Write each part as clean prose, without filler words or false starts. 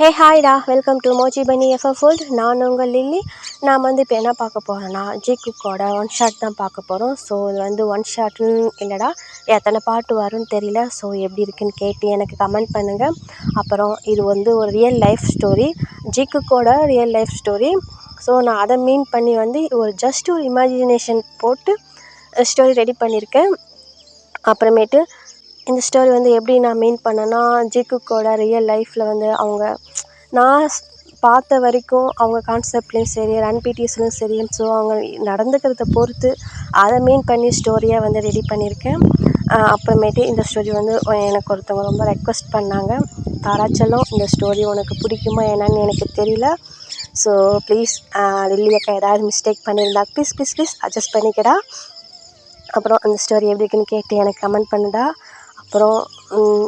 Hey ஹாய்டா, welcome to Moj பனி FF food. நான் உங்கள் லில்லி. நான் வந்து இப்போ என்ன பார்க்க போகிறேன்னா, ஜி குக்கோட ஒன் ஷாட் தான் பார்க்க போகிறோம். ஸோ இது வந்து ஒன் ஷாட்னு இல்லைடா, எத்தனை பாட்டு வரும்னு தெரியல. ஸோ எப்படி இருக்குன்னு கேட்டு எனக்கு கமெண்ட் பண்ணுங்கள். அப்புறம் இது வந்து ஒரு ரியல் லைஃப் ஸ்டோரி, ஜி குக்கோட ரியல் லைஃப் ஸ்டோரி. ஸோ நான் அதை மீன் பண்ணி வந்து ஜஸ்ட் ஒரு இமேஜினேஷன் போட்டு ஸ்டோரி ரெடி பண்ணியிருக்கேன். அப்புறமேட்டு இந்த ஸ்டோரி வந்து எப்படி நான் மீன் பண்ணேன்னா, ஜி குக்கோட ரியல் லைஃப்பில் வந்து நான் பார்த்த வரைக்கும் அவங்க கான்செப்ட்லேயும் சரி, ரன் பிடிஎஸ்லையும் சரி, ஸோ அவங்க நடந்துக்கிறத பொறுத்து அதை மீன் பண்ணி ஸ்டோரியாக வந்து ரெடி பண்ணியிருக்கேன். அப்புறமேட்டு இந்த ஸ்டோரி வந்து எனக்கு ஒருத்தவங்க ரொம்ப ரெக்வஸ்ட் பண்ணாங்க, தாராச்சலம் இந்த ஸ்டோரி உனக்கு பிடிக்குமா என்னன்னு எனக்கு தெரியல. ஸோ ப்ளீஸ் லில்லி அக்கா ஏதாவது மிஸ்டேக் பண்ணியிருந்தா ப்ளீஸ் ப்ளீஸ் ப்ளீஸ் அட்ஜஸ்ட் பண்ணிக்கடா. அப்புறம் அந்த ஸ்டோரி எப்படி இருக்குன்னு கேட்டு எனக்கு கமெண்ட் பண்ணுடா. அப்புறம்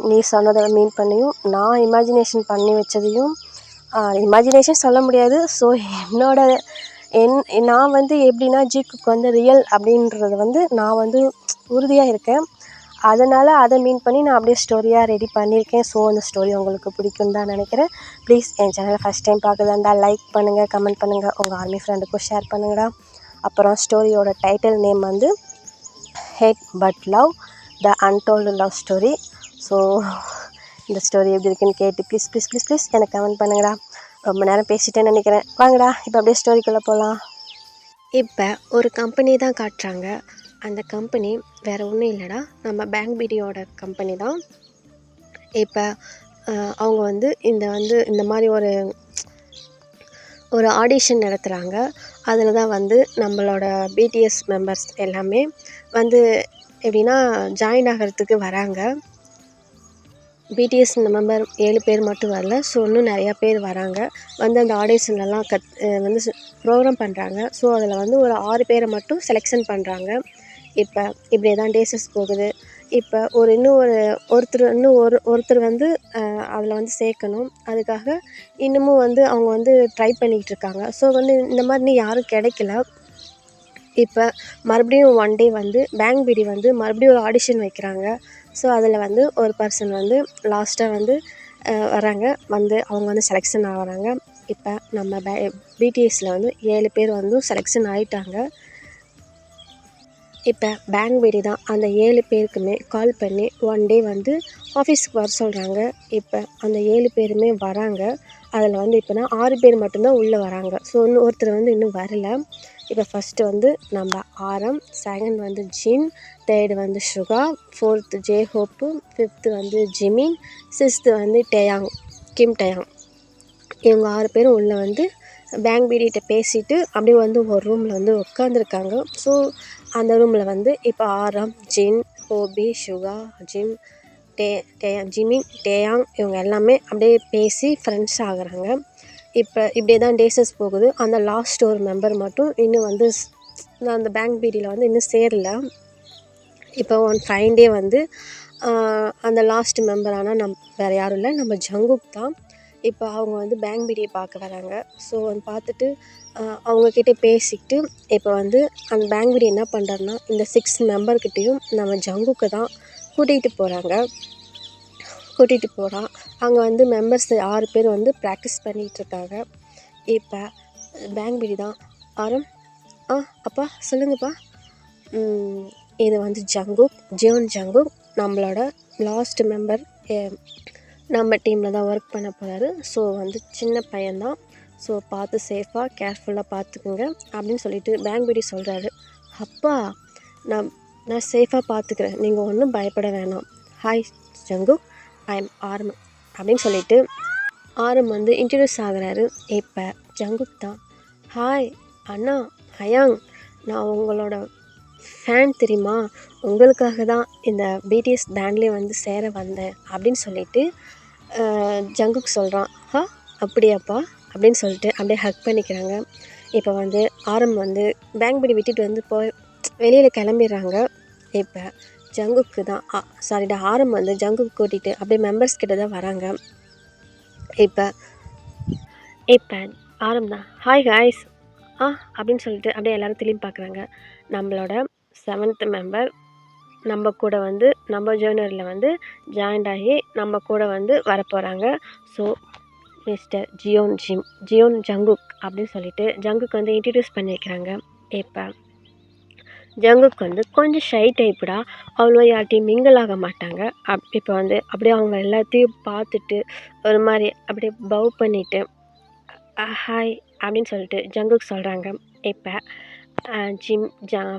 நீ சொன்னதை மீன் பண்ணியும் நான் இமேஜினேஷன் பண்ணி வச்சதையும் இமேஜினேஷன் சொல்ல முடியாது. ஸோ நான் வந்து எப்படின்னா, ஜி குக் வந்து ரியல் அப்படின்றது வந்து நான் வந்து உறுதியாக இருக்கேன். அதனால் அதை மீன் பண்ணி நான் அப்படியே ஸ்டோரியாக ரெடி பண்ணியிருக்கேன். ஸோ அந்த ஸ்டோரி உங்களுக்கு பிடிக்குன்னு தான் நினைக்கிறேன். ப்ளீஸ் என் சேனலை ஃபஸ்ட் டைம் பார்க்குறதா லைக் பண்ணுங்கள், கமெண்ட் பண்ணுங்கள், உங்கள் ஆர்மி ஃப்ரெண்டுக்கும் ஷேர் பண்ணுங்கடா. அப்புறம் ஸ்டோரியோட டைட்டில் நேம் வந்து hate but love, the untold love story. So இந்த ஸ்டோரி எப்படி இருக்குன்னு கேட்டு ப்ளீஸ் ப்ளீஸ் ப்ளீஸ் ப்ளீஸ் எனக்கு கமெண்ட் பண்ணுங்கடா. ரொம்ப நேரம் பேசிட்டேன்னு நினைக்கிறேன். வாங்கடா இப்போ அப்படியே ஸ்டோரிக்குள்ளே போகலாம். இப்போ ஒரு கம்பெனி தான் காட்டுறாங்க. அந்த கம்பெனி வேறு ஒன்றும் இல்லைடா, நம்ம பேங்க் பிடியோட கம்பெனி தான். இப்போ அவங்க வந்து இந்த மாதிரி ஒரு ஆடிஷன் நடத்துகிறாங்க. அதில் தான் வந்து நம்மளோட பிடிஎஸ் மெம்பர்ஸ் எல்லாமே வந்து எப்படின்னா ஜாயின் ஆகிறதுக்கு வராங்க. பிடிஎஸ் மெம்பர் 7 பேர் மட்டும் வரல, ஸோ இன்னும் நிறையா பேர் வராங்க. வந்து அந்த ஆடிஷன்லலாம் வந்து ப்ரோக்ராம் பண்ணுறாங்க. ஸோ அதில் வந்து ஒரு 6 பேரை மட்டும் செலெக்ஷன் பண்ணுறாங்க. இப்போ இப்படியே தான் டேஸஸ் போகுது. இப்போ ஒருத்தர் வந்து அதில் வந்து சேர்க்கணும். அதுக்காக இன்னமும் வந்து அவங்க வந்து ட்ரை பண்ணிக்கிட்டு இருக்காங்க. ஸோ வந்து இந்த மாதிரி இன்னும் யாரும் கிடைக்கல. இப்போ மறுபடியும் ஒன் டே வந்து பேங்க் பிடி வந்து மறுபடியும் ஒரு ஆடிஷன் வைக்கிறாங்க. ஸோ அதில் வந்து ஒரு பர்சன் வந்து லாஸ்ட்டாக வந்து வராங்க. வந்து அவங்க வந்து செலெக்ஷன் ஆகிறாங்க. இப்போ நம்ம பிடிஎஸில் வந்து 7 பேர் வந்து செலெக்ஷன் ஆகிட்டாங்க. இப்போ பேங்க் பிடி தான் அந்த 7 பேருக்குமே கால் பண்ணி ஒன் டே வந்து ஆஃபீஸுக்கு வர சொல்கிறாங்க. இப்போ அந்த 7 பேருமே வராங்க. அதில் வந்து இப்போனா 6 பேர் மட்டும்தான் உள்ளே வராங்க. ஸோ ஒருத்தர் வந்து இன்னும் வரலை. இப்போ ஃபஸ்ட்டு வந்து நம்ம ஆரம், செகண்ட் வந்து ஜின், தேர்டு வந்து சுகா, ஃபோர்த்து ஜே ஹோப்பு, ஃபிஃப்த்து வந்து ஜிமின், சிக்ஸ்த்து வந்து கிம் டயாங். இவங்க 6 பேரும் உள்ளே வந்து பேங்க் பிடிகிட்ட பேசிவிட்டு அப்படியே வந்து ஒரு ரூமில் வந்து உட்காந்துருக்காங்க. ஸோ அந்த ரூமில் வந்து இப்போ ஆரம், ஜின், ஹோபி, சுகா, ஜிம், ஜிமின், டேயாங் இவங்க எல்லாமே அப்படியே பேசி ஃப்ரெண்ட்ஸ் ஆகுறாங்க. இப்போ இப்படியே தான் டேஸஸ் போகுது. அந்த லாஸ்ட் ஒரு மெம்பர் மட்டும் இன்னும் வந்து அந்த பேங்க் பிடியில் வந்து இன்னும் சேரல. இப்போ ஃபைன் டே வந்து அந்த லாஸ்ட் மெம்பர் ஆனால் வேறு யாரும் இல்லை, நம்ம ஜங்குக் தான். இப்போ அவங்க வந்து பேங்க் பிடியை பார்க்க வராங்க. ஸோ வந்து பார்த்துட்டு அவங்கக்கிட்ட பேசிக்கிட்டு இப்போ வந்து அந்த பேங்க் பிடி என்ன பண்ணுறாருன்னா, இந்த 6 மெம்பர்கிட்டையும் நம்ம ஜங்குக்கு தான் கூட்டிகிட்டு போகிறான். அங்கே வந்து மெம்பர்ஸ் 6 பேர் வந்து ப்ராக்டிஸ் பண்ணிகிட்ருக்காங்க. இப்போ பேங்க் பிடி தான் ஆரம், அப்பா சொல்லுங்கப்பா. இது வந்து ஜங்குக் நம்மளோட லாஸ்ட் மெம்பர், நம்ம டீமில் தான் ஒர்க் பண்ண போகிறாரு. ஸோ வந்து சின்ன பையன்தான். ஸோ பார்த்து சேஃபாக கேர்ஃபுல்லாக பார்த்துக்குங்க அப்படின்னு சொல்லிட்டு பேங்க் பிடி சொல்கிறாரு. அப்பா நான் சேஃபாக பார்த்துக்கிறேன், நீங்கள் ஒன்றும் பயப்பட வேணாம். ஹாய் ஜங்குக், ஐ எம் ஆரம் அப்படின்னு சொல்லிட்டு ஆரம் வந்து இன்ட்ரடியூஸ் ஆகுறாரு. இப்போ ஜங்குக் தான், ஹாய் அண்ணா ஹயாங், நான் உங்களோட ஃபேன் தெரியுமா, உங்களுக்காக தான் இந்த பிடிஎஸ் பேண்ட்லேயே வந்து சேர வந்தேன் அப்படின்னு சொல்லிட்டு ஜங்குக் சொல்கிறான். அப்படியாப்பா அப்படின்னு சொல்லிட்டு அப்படியே ஹக் பண்ணிக்கிறாங்க. இப்போ வந்து ஆரம் வந்து பேங்க் பிடி விட்டுட்டு வந்து வெளியில் கிளம்பிடுறாங்க. இப்போ ஜங்குக்கு தான் ஆரம் வந்து ஜங்குக்கு கூட்டிகிட்டு அப்படியே மெம்பர்ஸ் கிட்ட தான் வராங்க. இப்போ ஆரம் தான், ஹாய் காய்ஸ் அப்படின்னு சொல்லிட்டு அப்படியே எல்லோரும் திரும்பி பார்க்குறாங்க. நம்மளோட 7th மெம்பர் நம்ம கூட வந்து நம்ம ஜேர்னரியில் வந்து ஜாயின்ட் ஆகி நம்ம கூட வந்து வரப்போகிறாங்க. ஸோ மிஸ்டர் ஜியோன் ஜங்குக் அப்படின்னு சொல்லிட்டு ஜங்குக்கு வந்து இன்ட்ரடியூஸ் பண்ணி வைக்கிறாங்க. இப்போ ஜங்குக்கு வந்து கொஞ்சம் ஷை டைப்புடா, அவ்வளோ யார்கிட்டையும் மிங்கிள் ஆக மாட்டாங்க. இப்போ வந்து அப்படியே அவங்க எல்லாத்தையும் பார்த்துட்டு ஒரு மாதிரி அப்படியே பவ் பண்ணிவிட்டு ஹாய் அப்படின்னு சொல்லிட்டு ஜங்குக்கு சொல்கிறாங்க. இப்போ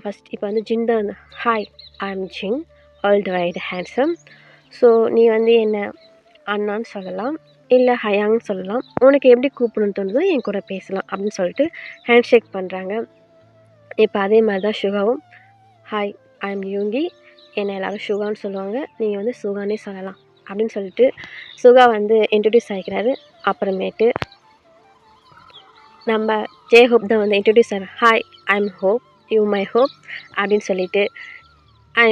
ஃபஸ்ட் இப்போ வந்து ஜின் தான் வந்து hi I am Jin world wide handsome. So நீ வந்து என்ன அண்ணான்னு சொல்லலாம், இல்லை ஹயாங்னு சொல்லலாம், உனக்கு எப்படி கூப்பிடணும்னு தோணுதோ என் கூட பேசலாம் அப்படின்னு சொல்லிட்டு ஹேண்ட் ஷேக் பண்ணுறாங்க. இப்போ அதே மாதிரி தான் சுகாவும் ஹாய் ஐ எம் யூங்கி, என்னை எல்லோரும் சுகான்னு சொல்லுவாங்க, நீங்கள் வந்து சுகானே சொல்லலாம் அப்படின்னு சொல்லிட்டு சுகா வந்து இன்ட்ரடியூஸ் ஆகிக்கிறாரு. அப்புறமேட்டு நம்ம ஜே ஹோப் தான் வந்து இன்ட்ரடியூஸ் ஆகிறார். Hi I M hope, you my hope அப்படின்னு சொல்லிட்டு ஐ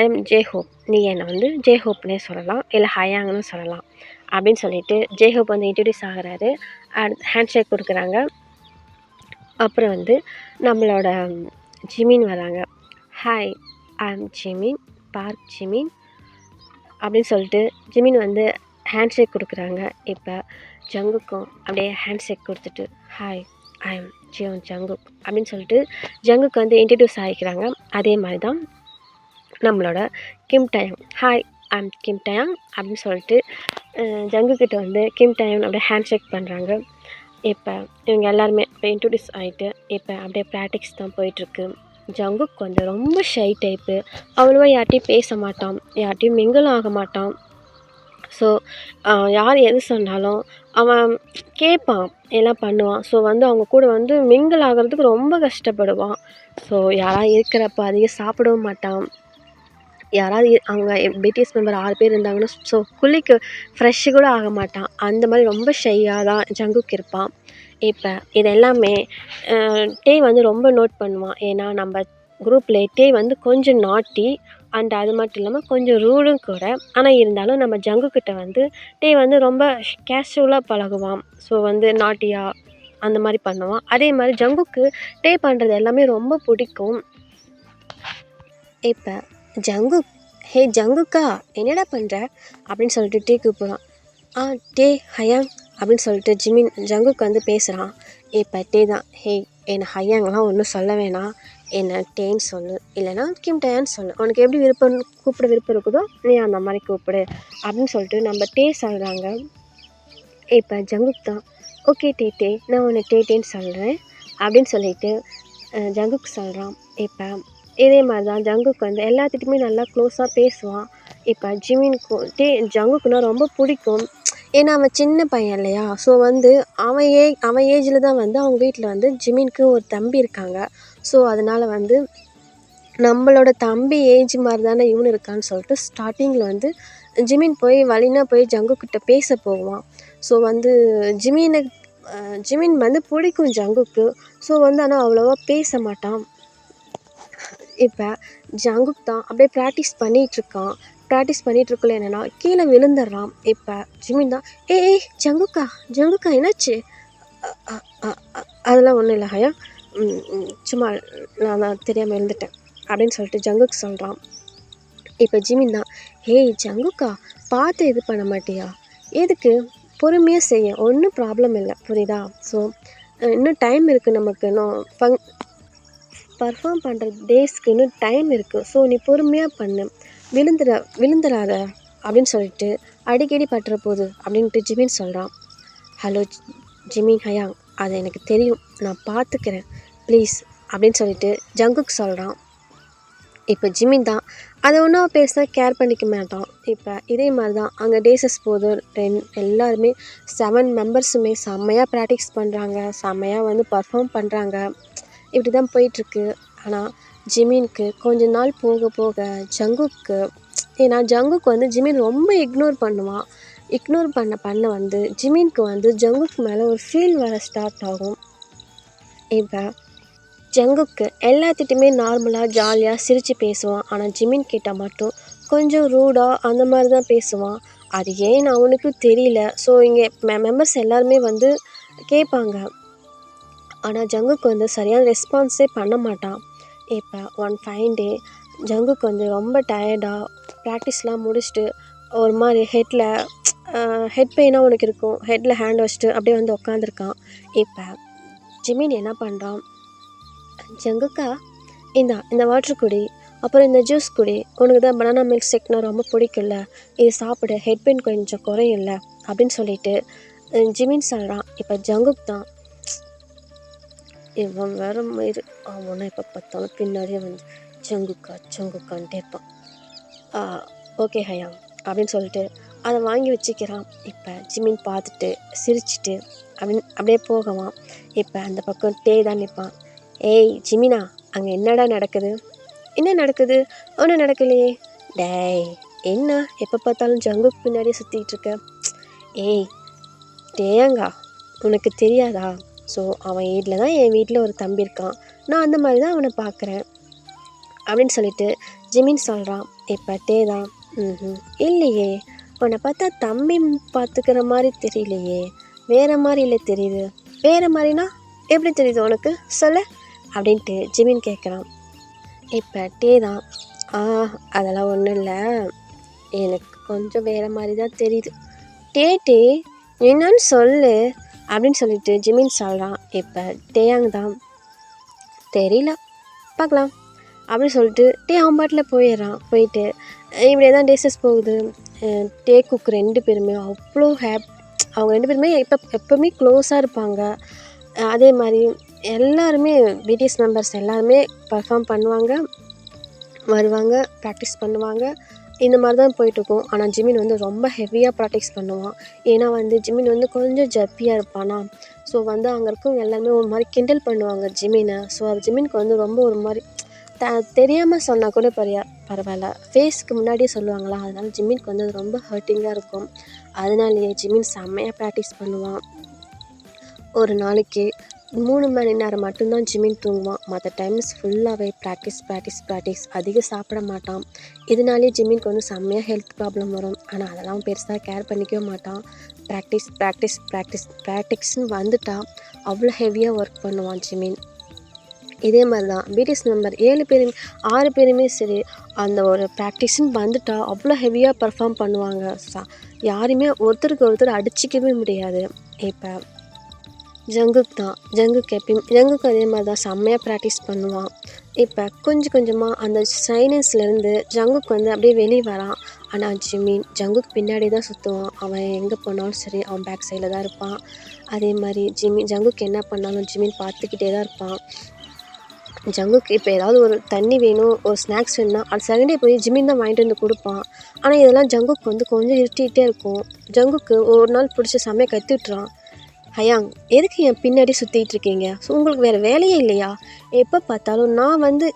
எம் ஜே ஹோப், நீ என்னை வந்து ஜே ஹோப்னே சொல்லலாம், இல்லை ஹயாங்னு சொல்லலாம் அப்படின்னு சொல்லிட்டு ஜே ஹோப் வந்து இன்ட்ரடியூஸ் ஆகிறாரு. ஹேண்ட் ஷேக் கொடுக்குறாங்க. அப்புறம் வந்து நம்மளோட ஜிமின் வராங்க. Hi I M Jimin, park Jimin அப்படின்னு சொல்லிட்டு ஜிமின் வந்து ஹேண்ட் ஷேக் கொடுக்குறாங்க. இப்போ ஜங்குக்கும் அப்படியே ஹேண்ட் ஷேக் கொடுத்துட்டு hi I M Zion Jungkook அப்படின்னு சொல்லிட்டு ஜங்குக்கு வந்து இன்ட்ரடியூஸ் ஆகிக்கிறாங்க. அதே மாதிரி தான் நம்மளோட Kim Dayang, hi I am Kim Dayang அப்படின்னு சொல்லிட்டு ஜங்குக்கிட்ட வந்து கிம் டயாங் அப்படியே ஹேண்ட் ஷேக் பண்ணுறாங்க. இப்போ இவங்க எல்லாருமே இப்போ இன்ட்ரடியூஸ் ஆகிட்டு இப்போ அப்படியே ப்ராக்டிக்ஸ் தான் போயிட்டுருக்கு. ஜங்குக் வந்து ரொம்ப ஷை டைப்பு, அவ்வளோவா யார்கிட்டையும் பேச மாட்டான், யார்கிட்டையும் மிங்கிள் ஆக மாட்டான். ஸோ யார் எது சொன்னாலும் அவன் கேட்பான், எல்லாம் பண்ணுவான். ஸோ வந்து அவங்க கூட வந்து மிங்கிள் ஆகிறதுக்கு ரொம்ப கஷ்டப்படுவான். ஸோ யாராவது இருக்கிறப்ப அதிகம் சாப்பிடவும் மாட்டான். யாராவது அவங்க பிடிஎஸ் மெம்பர் 6 பேர் இருந்தாங்கன்னா ஸோ குளிக்க ஃப்ரெஷ்ஷு கூட ஆக மாட்டான். அந்த மாதிரி ரொம்ப ஷையாக தான் ஜங்குக் இருப்பான். இப்போ இது எல்லாமே டே வந்து ரொம்ப நோட் பண்ணுவான். ஏன்னா நம்ம குரூப்பில் டே வந்து கொஞ்சம் நாட்டி அண்ட் அது மட்டும் இல்லாமல் கொஞ்சம் ரூடும் கூட. ஆனால் இருந்தாலும் நம்ம ஜங்குக்கிட்ட வந்து டே வந்து ரொம்ப கேஷுவலாக பழகுவான். ஸோ வந்து நாட்டியாக அந்த மாதிரி பண்ணுவான். அதே மாதிரி ஜங்குக்கு டே பண்ணுறது எல்லாமே ரொம்ப பிடிக்கும். இப்போ ஜங்குக், ஹே ஜங்குக்கா என்னடா பண்ணுற அப்படின்னு சொல்லிட்டு டே கூப்பிட்றான். டே ஹயாங் அப்படின்னு சொல்லிட்டு ஜங்குக் வந்து பேசுகிறான். இப்போ டே தான், ஹே என்னை ஹயாங்லாம் ஒன்றும் சொல்ல வேணாம், என்னை டேன்னு சொல்லு, இல்லைனா கிம் டேன்னு சொல்லு, உனக்கு எப்படி கூப்பிட விருப்பம் இருக்குதோ நீ அந்த மாதிரி கூப்பிடு அப்படின்னு சொல்லிட்டு நம்ம டே சொல்கிறாங்க. இப்போ ஜங்குக் தான், ஓகே டே நான் உன்னை டேன்னு சொல்கிறேன் அப்படின்னு சொல்லிட்டு ஜங்குக் சொல்கிறான். இப்போ இதே மாதிரி தான் ஜங்குக்கு வந்து எல்லாத்துக்குமே நல்லா க்ளோஸாக பேசுவான். இப்போ ஜங்குக்குன்னா ரொம்ப பிடிக்கும். ஏன்னா அவன் சின்ன பையன் இல்லையா. ஸோ வந்து அவன் ஏஜில் தான் வந்து அவங்க வீட்டில் வந்து ஜிமினுக்கு ஒரு தம்பி இருக்காங்க. ஸோ அதனால் வந்து நம்மளோட தம்பி ஏஜ் மாதிரி தானே இவனு இருக்கான்னு சொல்லிட்டு ஸ்டார்டிங்கில் வந்து ஜிமின் போய் ஜங்குக்கிட்ட பேச போவான். ஸோ வந்து ஜிமின் வந்து பிடிக்கும் ஜங்குக்கு. ஸோ வந்து ஆனால் அவ்வளோவா பேச மாட்டான். இப்போ ஜங்குக் தான் அப்படியே ப்ராக்டிஸ் பண்ணிகிட்ருக்குள்ள என்னென்னா கீழே விழுந்துடுறான். இப்போ ஜிமின் தான், ஏய் ஜங்குக்கா என்னாச்சு? அதெல்லாம் ஒன்றும் இல்லை ஹயா, சும்மா நான் தெரியாமல் இருந்துட்டேன் அப்படின்னு சொல்லிட்டு ஜங்குக் சொல்கிறான். இப்போ ஜிமின் தான், ஹேய் ஜங்குக்கா பார்த்து இது பண்ண மாட்டியா? எதுக்கு, பொறுமையாக செய்ய, ஒன்றும் ப்ராப்ளம் இல்லை புரியுதா? ஸோ இன்னும் டைம் இருக்குது, நமக்கு இன்னும் பர்ஃபார்ம் பண்ணுற டேஸ்க்கு இன்னும் டைம் இருக்குது. ஸோ நீ பொறுமையாக பண்ணு, விழுந்துடாத அப்படின்னு சொல்லிட்டு அடிக்கடி பட்டுற போகுது அப்படின்ட்டு ஜிமின் சொல்கிறான். ஹலோ ஜிமின் ஹயாங், அது எனக்கு தெரியும், நான் பார்த்துக்கிறேன் ப்ளீஸ் அப்படின்னு சொல்லிட்டு ஜங்குக் சொல்கிறான். இப்போ ஜிமின் தான் அதை ஒன்றும் பெருசாக கேர் பண்ணிக்க மாட்டான். இப்போ இதே மாதிரி தான் அங்கே டேஸஸ் போது எல்லாருமே 7 மெம்பர்ஸுமே செம்மையாக ப்ராக்டிஸ் பண்ணுறாங்க, செம்மையாக வந்து பர்ஃபார்ம் பண்ணுறாங்க. இப்படி தான் போயிட்டுருக்கு. ஆனால் ஜிமினுக்கு கொஞ்ச நாள் போக போக ஜங்குக்கு வந்து ஜிமின் ரொம்ப இக்னோர் பண்ணுவான். இக்னோர் பண்ண வந்து ஜிமினுக்கு வந்து ஜங்குக்கு மேலே ஒரு ஃபீல் வர ஸ்டார்ட் ஆகும். இப்போ ஜங்குக்கு எல்லாத்திட்டையுமே நார்மலாக ஜாலியாக சிரித்து பேசுவான். ஆனால் ஜிமின் கிட்ட மட்டும் கொஞ்சம் ரூடாக அந்த மாதிரி தான் பேசுவான். அது ஏன்னு அவனுக்கு தெரியல. ஸோ இங்கே மெம்பர்ஸ் எல்லாருமே வந்து கேட்பாங்க. ஆனால் ஜங்குக்கு வந்து சரியான ரெஸ்பான்ஸே பண்ண மாட்டான். இப்போ ஒன் ஃபைன் டே ஜங்குக்கு வந்து ரொம்ப டயர்டாக ப்ராக்டிஸ்லாம் முடிச்சுட்டு ஒரு மாதிரி ஹெட்டில் ஹெட் பெயினாக உனக்கு இருக்கும். ஹெட்டில் ஹேண்ட் வச்சுட்டு அப்படியே வந்து உட்காந்துருக்கான். இப்போ ஜிமின் என்ன பண்ணுறான், ஜங்குக்கா இந்த வாட்டர் குடி, அப்புறம் இந்த ஜூஸ் குடி, உனக்கு தான் பனானா மில்க் ஷேக்னா ரொம்ப பிடிக்கும்ல, இது சாப்பிடு, ஹெட் பெயின் கொஞ்சம் குறையும்ல அப்படின்னு சொல்லிட்டு ஜிமின் சொல்கிறான். இப்போ ஜங்குக் தான், இவன் வேற மயிறு, அவனை எப்போ பார்த்தாலும் பின்னாடியே வந்து ஜங்குக்கான்ட்டே இருப்பான். ஓகே ஹயாங் அப்படின்னு சொல்லிட்டு அதை வாங்கி வச்சுக்கிறான். இப்போ ஜிமின் பார்த்துட்டு சிரிச்சிட்டு அப்படியே போகவான். இப்போ அந்த பக்கம் டே தான் நிற்பான். ஏய் ஜிமினா, அங்கே என்னடா நடக்குது? என்ன நடக்குது? ஒன்றும் நடக்கலையே. டேய் என்ன எப்போ பார்த்தாலும் ஜங்குக்கு பின்னாடியே சுற்றிக்கிட்டு இருக்க? ஏய் டேங்கா, உனக்கு தெரியாதா? ஸோ அவன் வீட்டில் தான் என் வீட்டில் ஒரு தம்பி இருக்கான், நான் அந்த மாதிரி தான் அவனை பார்க்குறேன் அப்படின்னு சொல்லிட்டு ஜிமின் சொல்கிறான். இப்போ டே தான், இல்லையே, உன்னை பார்த்தா தம்பி பார்த்துக்கிற மாதிரி தெரியலையே, வேறு மாதிரி இல்லை தெரியுது. வேறு மாதிரினா எப்படி தெரியுது உனக்கு சொல்ல அப்படின்ட்டு ஜிமின் கேட்குறான். இப்போ டே தான், அதெல்லாம் ஒன்றும் இல்லை, எனக்கு கொஞ்சம் வேறு மாதிரி தான் தெரியுது. டே என்னன்னு சொல்லு அப்படின்னு சொல்லிட்டு ஜிமின் சொல்கிறான். இப்போ டேயாங் தான், தெரியல பார்க்கலாம் அப்படின்னு சொல்லிட்டு டே அவன் பாட்டில் போயிடுறான். போயிட்டு இப்படியே தான் டேஸஸ் போகுது. டே குக் 2 பேருமே அவ்வளோ அவங்க 2 பேருமே எப்போவுமே க்ளோஸாக இருப்பாங்க. அதே மாதிரி எல்லாருமே பிடிஎஸ் மெம்பர்ஸ் எல்லாருமே பர்ஃபார்ம் பண்ணுவாங்க, வருவாங்க, ப்ராக்டிஸ் பண்ணுவாங்க. இந்த மாதிரி தான் போயிட்டுருக்கும். ஆனால் ஜிமின் வந்து ரொம்ப ஹெவியாக ப்ராக்டிஸ் பண்ணுவான். ஏன்னா வந்து ஜிமின் வந்து கொஞ்சம் ஜப்பியாக இருப்பானா. ஸோ வந்து அங்கே இருக்கவங்க எல்லாருமே ஒரு மாதிரி கிண்டல் பண்ணுவாங்க ஜிமினை. ஸோ அது ஜிமினுக்கு வந்து ரொம்ப ஒரு மாதிரி தெரியாமல் சொன்னால் கூட பரவாயில்ல, ஃபேஸ்க்கு முன்னாடியே சொல்லுவாங்களா, அதனால ஜிமினுக்கு வந்து அது ரொம்ப ஹர்ட்டிங்காக இருக்கும். அதனாலேயே ஜிமின் செம்மையாக ப்ராக்டிஸ் பண்ணுவான். ஒரு நாளைக்கு 3 மணி நேரம் மட்டும்தான் ஜிமின் தூங்குவான். மற்ற டைம்ஸ் ஃபுல்லாகவே ப்ராக்டிஸ். அதிகம் சாப்பிட மாட்டான். இதனாலே ஜிமினுக்கு வந்து செம்மையாக ஹெல்த் ப்ராப்ளம் வரும். ஆனால் அதெல்லாம் பெருசாக கேர் பண்ணிக்கவே மாட்டான். ப்ராக்டிஸ்ன்னு வந்துட்டா அவ்வளோ ஹெவியாக ஒர்க் பண்ணுவான் ஜிமின். இதே மாதிரி தான் பிடிஎஸ் மெம்பர் 6 பேருமே சரி, அந்த ஒரு ப்ராக்டிஸ்ன்னு வந்துட்டா அவ்வளோ ஹெவியாக பர்ஃபார்ம் பண்ணுவாங்க. யாருமே ஒருத்தருக்கு ஒருத்தர் அடிச்சிக்கவே முடியாது. இப்போ ஜங்குக்கு அதே மாதிரி தான் செம்மையாக ப்ராக்டிஸ் பண்ணுவான். இப்போ கொஞ்சமாக அந்த சைனஸ்லேருந்து ஜங்குக்கு வந்து அப்படியே வெளியே வரான். ஆனால் ஜங்குக்கு பின்னாடி தான் சுற்றுவான். அவன் எங்கே போனாலும் சரி அவன் பேக் சைடில் தான் இருப்பான். அதே மாதிரி ஜங்குக்கு என்ன பண்ணாலும் ஜிமின் பார்த்துக்கிட்டே தான் இருப்பான். ஜங்குக்கு இப்போ ஏதாவது ஒரு தண்ணி வேணும், ஒரு ஸ்நாக்ஸ் வேணும்னா அது செகண்டே போய் ஜிமின் தான் வாங்கிட்டு வந்து கொடுப்பான். ஆனால் இதெல்லாம் ஜங்குக்கு வந்து கொஞ்சம் இருட்டிகிட்டே இருக்கும். ஜங்குக்கு ஒரு நாள் பிடிச்ச செம்மையாக கத்தி விட்டுறான். ஹயாங், எதுக்கு என் பின்னாடி சுற்றிட்டு இருக்கீங்க? ஸோ உங்களுக்கு வேறு வேலையே இல்லையா? எப்போ பார்த்தாலும் நான் வந்து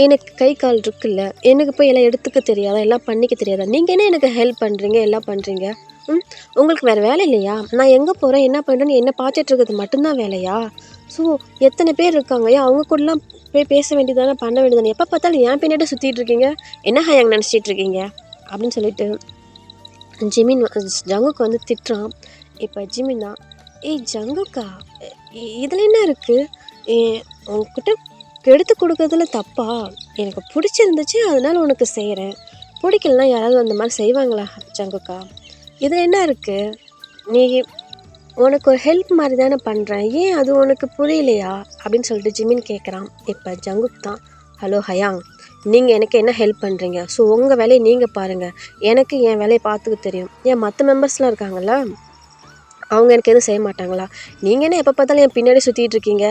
எனக்கு கை கால் இருக்குல்ல, எனக்கு போய் எல்லாம் எடுத்துக்க தெரியாதா, எல்லாம் பண்ணிக்க தெரியாதா? நீங்கள் என்ன எனக்கு ஹெல்ப் பண்ணுறீங்க, எல்லாம் பண்ணுறீங்க? உங்களுக்கு வேறு வேலை இல்லையா? நான் எங்கே போகிறேன், என்ன பண்ணுறேன்னு என்ன பார்த்துட்டு இருக்கிறது மட்டும்தான் வேலையா? ஸோ எத்தனை பேர் இருக்காங்க, அவங்க கூடலாம் போய் பேச வேண்டியதானே, பண்ண வேண்டியதானே? எப்போ பார்த்தாலும் என் பின்னாடி சுற்றிட்டு இருக்கீங்க, என்ன ஹயாங் நினச்சிட்டு இருக்கீங்க அப்படின்னு சொல்லிட்டு ஜங்குக்கு வந்து திட்டுறான். இப்போ ஜிமின் தான், ஏய் ஜங்குக்கா, இதில் என்ன இருக்குது? உங்ககிட்ட எடுத்து கொடுக்கறதுல தப்பா? எனக்கு பிடிச்சிருந்துச்சு அதனால் உனக்கு செய்கிறேன், பிடிக்கலனா யாராவது அந்த மாதிரி செய்வாங்களா ஜங்குக்கா? இதில் என்ன இருக்குது? நீ உனக்கு ஒரு ஹெல்ப் மாதிரி தானே பண்ணுறேன், ஏன் அது உனக்கு புரியலையா அப்படின்னு சொல்லிட்டு ஜிமின் கேட்குறான். இப்போ ஜங்குக் தான், ஹலோ ஹயாங், நீங்கள் எனக்கு என்ன ஹெல்ப் பண்ணுறீங்க? ஸோ உங்கள் வேலையை நீங்கள் பாருங்கள், எனக்கு என் வேலையை பார்த்துக்க தெரியும். ஏன் மற்ற மெம்பர்ஸ்லாம் இருக்காங்கல்ல, அவங்க எனக்கு எதுவும் செய்ய மாட்டாங்களா? நீங்கள் என்ன எப்போ பார்த்தாலும் என் பின்னாடி சுற்றிட்டு இருக்கீங்க,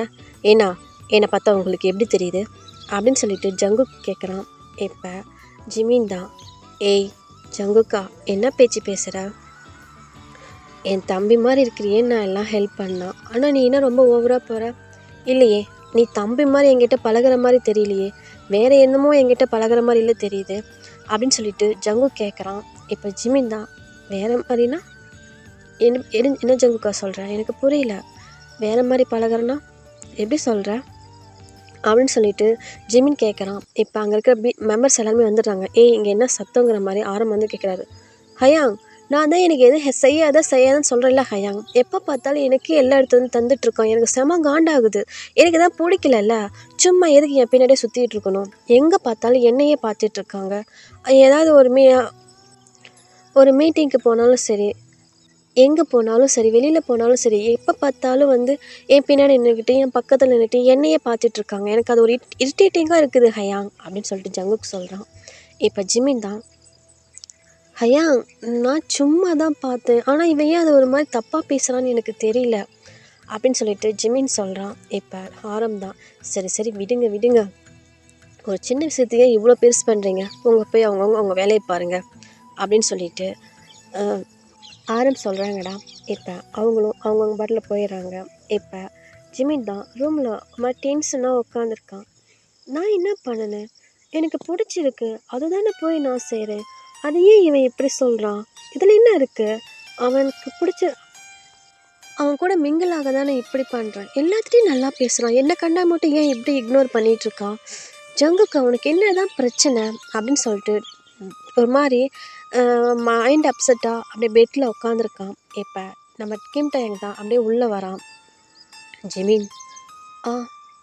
ஏன்னா என்னை பார்த்தா உங்களுக்கு எப்படி தெரியுது அப்படின்னு சொல்லிட்டு ஜங்குக் கேட்குறான். இப்போ ஜிமின் தான், ஏய் ஜங்குக்கா, என்ன பேச்சு பேசுகிற? என் தம்பி மாதிரி இருக்கிறியே, நான் எல்லாம் ஹெல்ப் பண்ணான், ஆனால் நீ என்ன ரொம்ப ஓவராக போகிற? இல்லையே, நீ தம்பி மாதிரி என்கிட்ட பழகிற மாதிரி தெரியலையே, வேறு என்னமோ என்கிட்ட பழகிற மாதிரி இல்லை தெரியுது அப்படின்னு சொல்லிட்டு ஜங்குக் கேட்குறான். இப்போ ஜிமின் தான், வேறு மாதிரினா என்ன ஜங்குக்கா சொல்கிறேன், எனக்கு புரியல, வேறு மாதிரி பழகிறேன்னா எப்படி சொல்கிற அப்படின்னு சொல்லிட்டு ஜிமின் கேட்குறான். இப்போ அங்கே இருக்கிற மெம்பர்ஸ் எல்லாருமே வந்துடுறாங்க. இங்கே என்ன சத்தங்கிற மாதிரி ஆரம் வந்து கேட்குறாரு. ஹயாங், நான் தான் எனக்கு எதுவும் செய்யாதன்னு சொல்கிறேன்ல ஹயாங், எப்போ பார்த்தாலும் எனக்கு எல்லா இடத்துலையும் தந்துட்டுருக்கான், எனக்கு செம காண்டாகுது, எனக்கு தான் பிடிக்கலல்ல, சும்மா எதுக்கு என் பின்னாடியே சுற்றிட்டு இருக்கணும், எங்கே பார்த்தாலும் என்னையே பார்த்துட்ருக்காங்க, ஏதாவது ஒரு மீட்டிங்க்கு போனாலும் சரி, எங்கே போனாலும் சரி, வெளியில் போனாலும் சரி, எப்போ பார்த்தாலும் வந்து என் பின்னாடி நின்றுக்கிட்டு, என் பக்கத்தில் நின்றுட்டு என்னையே பார்த்துட்ருக்காங்க. எனக்கு அது ஒரு இரிட்டேட்டிங்காக இருக்குது ஹயாங் அப்படின்னு சொல்லிட்டு ஜங்குக் சொல்கிறான். இப்போ ஜிமின் தான், ஹயாங் நான் சும்மா தான் பார்த்தேன். ஆனால் இவன் ஏன் அதை ஒரு மாதிரி தப்பாக பேசுகிறான்னு எனக்கு தெரியல அப்படின்னு சொல்லிட்டு ஜிமின் சொல்கிறான். இப்போ ஆரம் தான், சரி சரி விடுங்க விடுங்க, ஒரு சின்ன விஷயத்தையே இவ்வளோ பெருசு பண்ணுறீங்க, போய் அவங்கவுங்க அவங்க வேலையை பாருங்கள் அப்படின்னு சொல்லிட்டு ஆரம் சொல்கிறாங்கடா. இப்போ அவங்களும் அவங்கவுங்க பாட்டில் போயிடுறாங்க. இப்போ ஜிமின் தான் ரூமில் மாதிரி டென்ஷனாக உட்காந்துருக்கான். நான் என்ன பண்ணினேன், எனக்கு பிடிச்சிருக்கு, அதுதானே போய் நான் செய்கிறேன், அது ஏன் இவன் இப்படி சொல்கிறான், இதில் என்ன இருக்குது, அவனுக்கு பிடிச்ச அவன் கூட மிங்கிளாக தானே இப்படி பண்ணுறான், எல்லாத்துலேயும் நல்லா பேசுகிறான், என்னை கண்டா மட்டும் ஏன் இப்படி இக்னோர் பண்ணிகிட்ருக்கான், ஜங்குக்கு அவனுக்கு என்ன தான் பிரச்சனை அப்படின்னு சொல்லிட்டு ஒரு மாதிரி மைண்ட் அப்செட்டாக அப்படியே பெட்டில் உட்காந்துருக்கான். இப்போ நம்ம கிம் டயங் தான் அப்படியே உள்ளே வரான். ஜிமின்,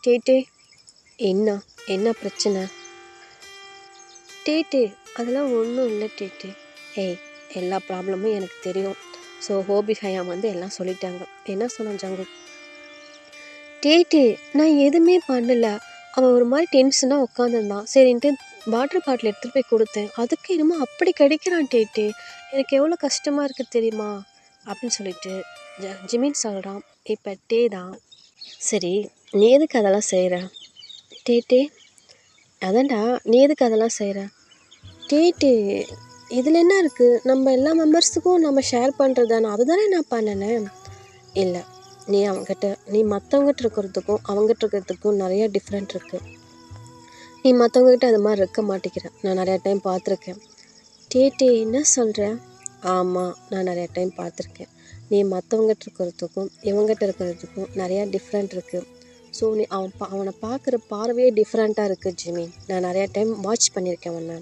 டேட்டே என்ன என்ன பிரச்சனை, டேட்டே அதெல்லாம் ஒன்றும் இல்லை டேட்டே, ஏய் எல்லா ப்ராப்ளமும் எனக்கு தெரியும், ஸோ ஹோபி ஹயாம் வந்து எல்லாம் சொல்லிட்டாங்க. என்ன சொன்னான் ஜங்கு, டேட்டே நான் எதுவுமே பண்ணலை, அவன் ஒரு மாதிரி டென்ஷனாக உட்காந்துருந்தான், சரின்ட்டு வாட்டர் பாட்டில் எடுத்துகிட்டு போய் கொடுத்தேன், அதுக்கு என்னமோ அப்படி கிடைக்கிறான் டேட்டே, எனக்கு எவ்வளோ கஷ்டமாக இருக்குது தெரியுமா அப்படின்னு சொல்லிட்டு ஜிமின் சொல்கிறான். இப்போ டே தான், சரி நீ எதுக்கு அதெல்லாம் செய்கிற டேட்டே, அதான்டா நீ எதுக்கு அதெல்லாம் செய்கிற டேட்டே, இதில் என்ன இருக்குது, நம்ம எல்லா மெம்பர்ஸுக்கும் நம்ம ஷேர் பண்ணுறது தானே, அதுதானே நான் பண்ணினேன், இல்லை நீ மற்றவங்ககிட்ட இருக்கிறதுக்கும் அவங்ககிட்ட இருக்கிறதுக்கும் நிறையா டிஃப்ரெண்ட் இருக்குது, நீ மற்றவங்ககிட்ட அது மாதிரி இருக்க மாட்டேங்கிற, நான் நிறையா டைம் பார்த்துருக்கேன். டேட்டே என்ன சொல்கிற, ஆமாம் நான் நிறையா டைம் பார்த்துருக்கேன், நீ மற்றவங்ககிட்ட இருக்கிறதுக்கும் இவங்ககிட்ட இருக்கிறதுக்கும் நிறையா டிஃப்ரெண்ட் இருக்குது, ஸோ நீ அவனை பார்க்குற பார்வையே டிஃப்ரெண்ட்டாக இருக்குது ஜிமின், நான் நிறையா டைம் வாட்ச் பண்ணியிருக்கேன் அவனை.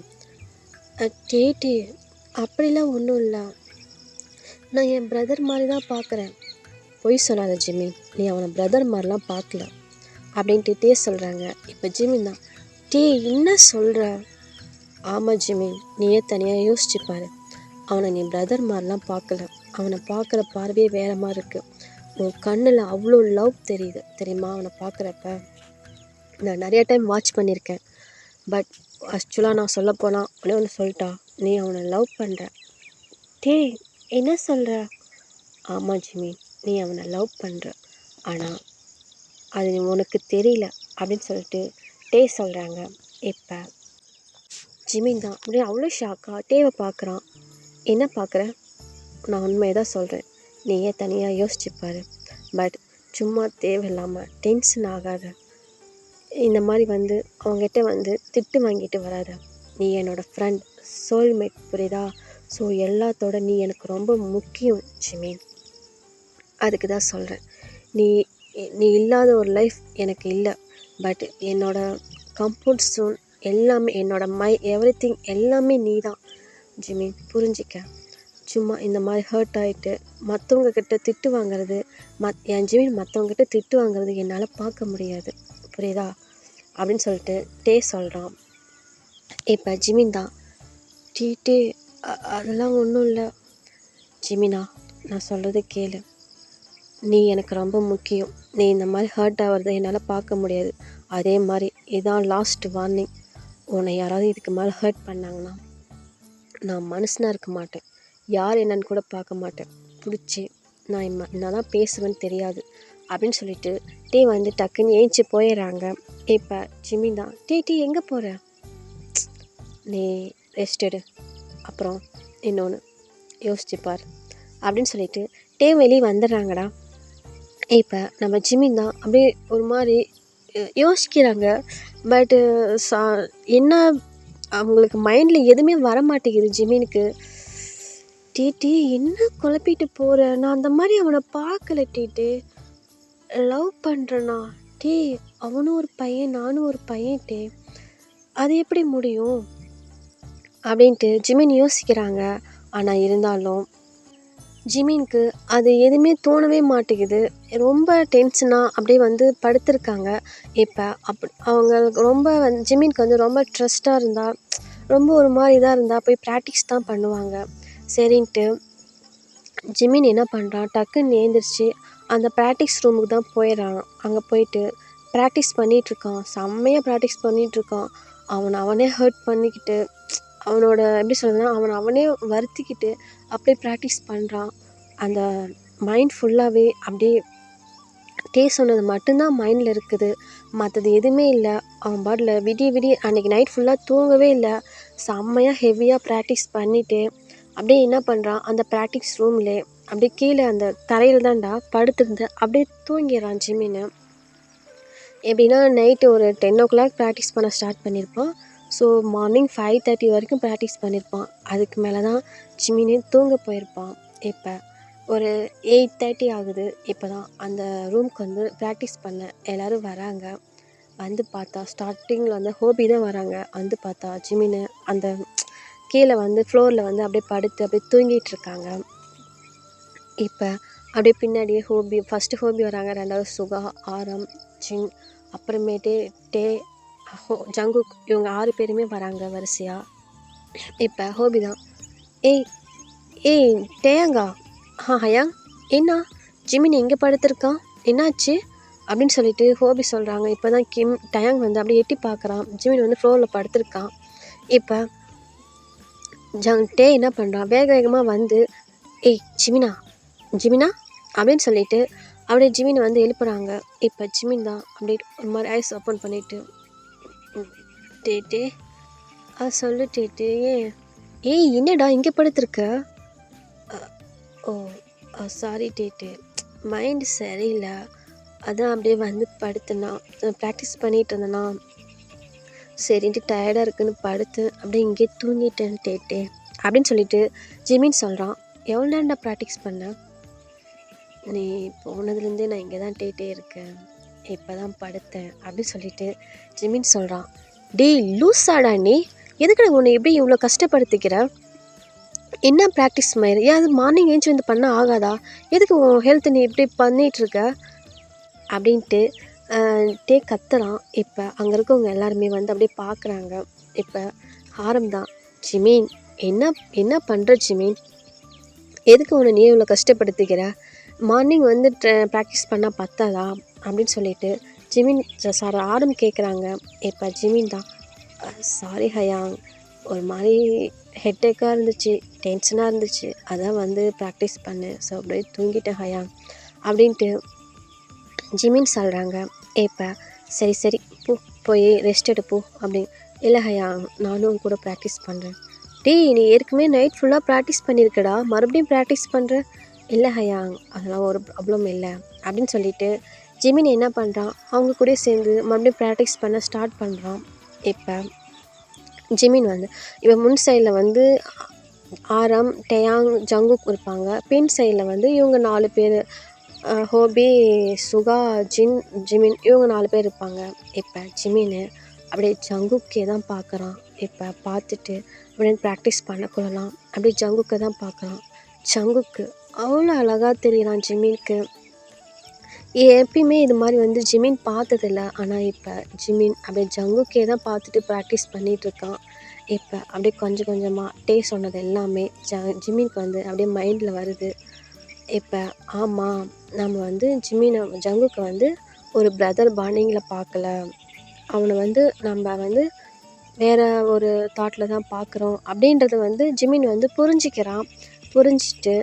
டேட்டே அப்படிலாம் ஒன்றும் இல்லை, நான் என் பிரதர் மாதிரி தான் பார்க்குறேன். பொய் சொல்லாத ஜிமின், நீ அவனை பிரதர் மாதிரிலாம் பார்க்கல அப்படின்ட்டு சொல்கிறாங்க. இப்போ ஜிமின் தான், என்ன சொல்கிற, ஆமாம் ஜிமின் நீயே தனியாக யோசிச்சுப்பாரு, அவனை நீ பிரதர் மாதிரிலாம் பார்க்கல, அவனை பார்க்குற பார்வையே வேறு மாதிரி இருக்குது, உன் கண்ணில் அவ்வளோ லவ் தெரியுது தெரியுமா, அவனை பார்க்குறப்ப நான் நிறைய டைம் வாட்ச் பண்ணியிருக்கேன். பட் ஆக்சுவலாக நான் சொல்லப்போனால் ஒன்று சொல்லிட்டா, நீ அவனை லவ் பண்ணுற. என்ன சொல்கிற, ஆமாம் ஜிமின் நீ அவனை லவ் பண்ணுற, ஆனால் அது உனக்கு தெரியல அப்படின்னு சொல்லிட்டு சொல்கிறாங்க. இப்போ ஜிமின் தான் அப்படியே அவ்வளோ ஷாக்காக டேவை பார்க்குறான். என்ன பார்க்குற, நான் உண்மையை தான் சொல்கிறேன், நீயே தனியாக யோசிச்சுப்பாரு, பட் சும்மா தேவையில்லாமல் டென்ஷன் ஆகாத, இந்த மாதிரி வந்து அவங்ககிட்ட வந்து திட்டு வாங்கிட்டு வராத, நீ என்னோடய ஃப்ரெண்ட் சோல்மேட் புரியுதா, ஸோ எல்லாத்தோட நீ எனக்கு ரொம்ப முக்கியம் ஜிமின், அதுக்கு தான் சொல்கிறேன், நீ இல்லாத ஒரு லைஃப் எனக்கு இல்லை, பட் என்னோடய கம்ஃபர்ட் ஜோன் எல்லாமே, என்னோடய எவ்ரிதிங் எல்லாமே நீ தான் ஜிமின், புரிஞ்சிக்க, சும்மா இந்த மாதிரி ஹர்ட் ஆகிட்டு மற்றவங்கக்கிட்ட திட்டு வாங்குறது, என் ஜிமின் மற்றவங்ககிட்ட திட்டு வாங்குறது என்னால் பார்க்க முடியாது புரியுதா அப்படின்னு சொல்லிட்டு சொல்கிறான். இப்போ ஜிமின் தான், டே அதெல்லாம் ஒன்றும் இல்லை ஜிமினா, நான் சொல்கிறது கேளு, நீ எனக்கு ரொம்ப முக்கியம், நீ இந்த மாதிரி ஹர்ட் ஆகிறத என்னால் பார்க்க முடியாது, அதே மாதிரி இதான் லாஸ்ட் வார்னிங், உன்னை யாராவது இதுக்கு மேலே ஹர்ட் பண்ணாங்கன்னா நான் மனுஷனாக இருக்க மாட்டேன், யார் என்னன்னு கூட பார்க்க மாட்டேன், பிடிச்சி நான் என்ன தான் பேசுவேன்னு தெரியாது அப்படின்னு சொல்லிட்டு வந்து டக்குன்னு ஏஞ்சி போயிடுறாங்க. இப்போ ஜிமின் தான், எங்கே போகிற, நீ ரெஸ்ட் எடு, அப்புறம் இன்னொன்று யோசிச்சுப்பார் அப்படின்னு சொல்லிட்டு வெளியே வந்துடுறாங்கடா. இப்போ நம்ம ஜிமின் தான் அப்படியே ஒரு மாதிரி யோசிக்கிறாங்க. பட்டு என்ன அவங்களுக்கு மைண்டில் எதுவுமே வர மாட்டேங்குது ஜிமினுக்கு. என்ன குழப்பிட்டு போகிற, நான் அந்த மாதிரி அவனை பார்க்கல லவ் பண்ணுறேண்ணா அவனும் ஒரு பையன் நானும் ஒரு பையன் அது எப்படி முடியும் அப்படின்ட்டு ஜிமின் யோசிக்கிறாங்க. ஆனால் இருந்தாலும் ஜிமினுக்கு அது எதுவுமே தோணவே மாட்டேங்குது. ரொம்ப டென்ஷனாக அப்படியே வந்து படுத்திருக்காங்க. இப்போ அவங்க ரொம்ப ஜிமினுக்கு வந்து ரொம்ப ட்ரஸ்ட்டாக இருந்தால், ரொம்ப ஒரு மாதிரி இதாக இருந்தால் போய் ப்ராக்டிஸ் தான் பண்ணுவாங்க. சரின்ட்டு ஜிமின் என்ன பண்ணுறான், டக்குன்னு எழுந்திரிச்சு அந்த ப்ராக்டிஸ் ரூமுக்கு தான் போயிடுறான். அங்கே போயிட்டு ப்ராக்டிஸ் பண்ணிகிட்ருக்கான். செம்மையாக ப்ராக்டிஸ் பண்ணிகிட்ருக்கான். அவனே ஹர்ட் பண்ணிக்கிட்டு, அவனோட எப்படி சொல்கிறதுனா அவனே வருத்திக்கிட்டு அப்படியே ப்ராக்டிஸ் பண்ணுறான். அந்த மைண்ட் ஃபுல்லாகவே அப்படியே டே சொன்னது மட்டும்தான் மைண்டில் இருக்குது. மற்றது எதுவுமே இல்லை. அவன் பாட்டில் விடிய அன்றைக்கி நைட் ஃபுல்லாக தூங்கவே இல்லை. செம்மையாக ஹெவியாக ப்ராக்டிஸ் பண்ணிவிட்டு அப்படியே என்ன பண்ணுறான், அந்த ப்ராக்டிஸ் ரூம்லே அப்படியே கீழே அந்த தரையில் தான்டா படுத்திருந்து அப்படியே தூங்கிடுறான் ஜிமின்னு. எப்படின்னா நைட்டு ஒரு 10 o'clock ப்ராக்டிஸ் பண்ண ஸ்டார்ட் பண்ணியிருப்பான். ஸோ மார்னிங் 5:30 வரைக்கும் ப்ராக்டிஸ் பண்ணியிருப்பான். அதுக்கு மேலே தான் ஜிமினே தூங்க போயிருப்பான். இப்போ ஒரு 8:30 ஆகுது. இப்போ தான் அந்த ரூம்க்கு வந்து ப்ராக்டிஸ் பண்ண எல்லோரும் வராங்க. வந்து பார்த்தா ஸ்டார்டிங்கில் வந்து ஹோபி தான் வராங்க. வந்து பார்த்தா ஜிமின்னு அந்த கீழே வந்து ஃப்ளோரில் வந்து அப்படியே படுத்து அப்படியே தூங்கிட்டு இருக்காங்க. இப்போ அப்படியே பின்னாடியே ஃபஸ்ட்டு ஹோபி வராங்க, 2வது சுகா, ஆரம், ஜின், அப்புறமேட்டு டே, ஜங்குக், இவங்க 6 பேருமே வராங்க வரிசையாக. இப்போ ஹோபி தான், ஏய் ஏய் டேயாங்கா, ஹயாங், என்ன ஜிமின் எங்கே படுத்திருக்கான், என்னாச்சு அப்படின்னு சொல்லிட்டு ஹோபி சொல்கிறாங்க. இப்போ தான் டயாங் வந்து அப்படியே எட்டி பார்க்குறான். ஜிமின் வந்து ஃப்ளோரில் படுத்திருக்கான். இப்போ டே என்ன பண்ணுறான், வேகமாக வந்து ஏய் ஜிமினா அப்படின்னு சொல்லிட்டு அப்படியே ஜிமின் வந்து எழுப்புறாங்க. இப்போ ஜிமின் தான் அப்படியே ஒரு மாதிரி ஐஸ் ஓப்பன் பண்ணிவிட்டு, டே சொல்லு டே, ஏய் என்னடா இங்கே படுத்திருக்க, ஓ சாரி டே, மைண்டு சரியில்லை, அதான் அப்படியே வந்து படுத்துனா, ப்ராக்டிஸ் பண்ணிகிட்டு இருந்தேனா, சரின்ட்டு டயர்டாக இருக்குன்னு படுத்து அப்படியே இங்கே தூங்கிட்டேன் டே அப்படின்னு சொல்லிட்டு ஜிமின் சொல்கிறான். எவ்வளோ நேரம்டா ப்ராக்டிஸ் பண்ண, நீ போனதுலேருந்தே நான் இங்கே தான் டே இருக்கேன், இப்போ தான் படுத்தேன் அப்படின்னு சொல்லிட்டு ஜிமின் சொல்கிறான். டேய் லூஸாடா நீ, எதுக்கு உன்னை எப்படி இவ்வளோ கஷ்டப்படுத்திக்கிற, என்ன ப்ராக்டிஸ் மாதிரி, ஏன் அது மார்னிங் ஏஞ்சி வந்து பண்ண ஆகாதா, எதுக்கு உன் ஹெல்த் நீ இப்படி பண்ணிகிட்ருக்க அப்படின்ட்டு டே கத்துறான். இப்போ அங்கே இருக்கவங்க எல்லாருமே வந்து அப்படியே பார்க்குறாங்க. இப்போ ஆரம் தான், ஜிமின் என்ன பண்ணுற ஜிமின், எதுக்கு உன்னை நீ இவ்வளோ கஷ்டப்படுத்திக்கிற, மார்னிங் வந்து ப்ராக்டிஸ் பண்ணால் பத்தாதா அப்படின்னு சொல்லிட்டு ஜிமின் ஆரம் கேட்குறாங்க. இப்போ ஜிமின் தான், சாரி ஹயாங், ஒரு மாதிரி ஹெட்டேக்காக இருந்துச்சு, டென்ஷனாக இருந்துச்சு, அதான் வந்து ப்ராக்டிஸ் பண்ணேன், ஸோ அப்படியே தூங்கிட்டேன் ஹயாங் அப்படின்ட்டு ஜிமின் சொல்கிறாங்க. இப்போ சரி போய் ரெஸ்ட் எடுப்போ அப்படின்னு. இல்லை ஹயாங், நானும் கூட ப்ராக்டிஸ் பண்ணுறேன். டேய் நீ ஏற்கனவே நைட் ஃபுல்லாக ப்ராக்டிஸ் பண்ணியிருக்கடா, மறுபடியும் ப்ராக்டிஸ் பண்ணுற. இல்லை ஹயாங், அதெல்லாம் ஒரு ப்ராப்ளம் இல்லை அப்படின்னு சொல்லிட்டு ஜிமின் என்ன பண்ணுறான், அவங்க கூட சேர்ந்து மறுபடியும் ப்ராக்டிஸ் பண்ண ஸ்டார்ட் பண்ணுறான். இப்போ ஜிமின் வந்து இப்போ முன் சைடில் வந்து ஆரம், டேயாங், ஜங்குக் இருப்பாங்க. பின் சைடில் வந்து இவங்க 4 பேர், ஹோபி, சுகா, ஜிமின், இவங்க 4 பேர் இருப்பாங்க. இப்போ ஜிமின் அப்படியே ஜங்குக்கே தான் பார்க்குறான். இப்போ பார்த்துட்டு அப்படியே ப்ராக்டிஸ் பண்ணக்குள்ளலாம் அப்படியே ஜங்குக்கை தான் பார்க்குறான். ஜங்குக்கு அவ்வளோ அழகாக தெரியுறான் ஜிமினுக்கு. எப்பயுமே இது மாதிரி வந்து ஜிமின் பார்த்ததில்ல. ஆனால் இப்போ ஜிமின் அப்படியே ஜங்குக்கே தான் பார்த்துட்டு ப்ராக்டிஸ் பண்ணிகிட்ருக்கான். இப்போ அப்படியே கொஞ்சம் கொஞ்சமாக டே சொன்னது எல்லாமே ஜிமினுக்கு வந்து அப்படியே மைண்டில் வருது. இப்போ ஆமாம், நம்ம வந்து ஜங்குக்கு வந்து ஒரு பிரதர் பாண்டிங்கில் பார்க்கல, அவனை வந்து நம்ம வந்து வேறு ஒரு தாட்டில் தான் பார்க்குறோம் அப்படின்றத வந்து ஜிமின் வந்து புரிஞ்சிக்கிறான். புரிஞ்சிட்டு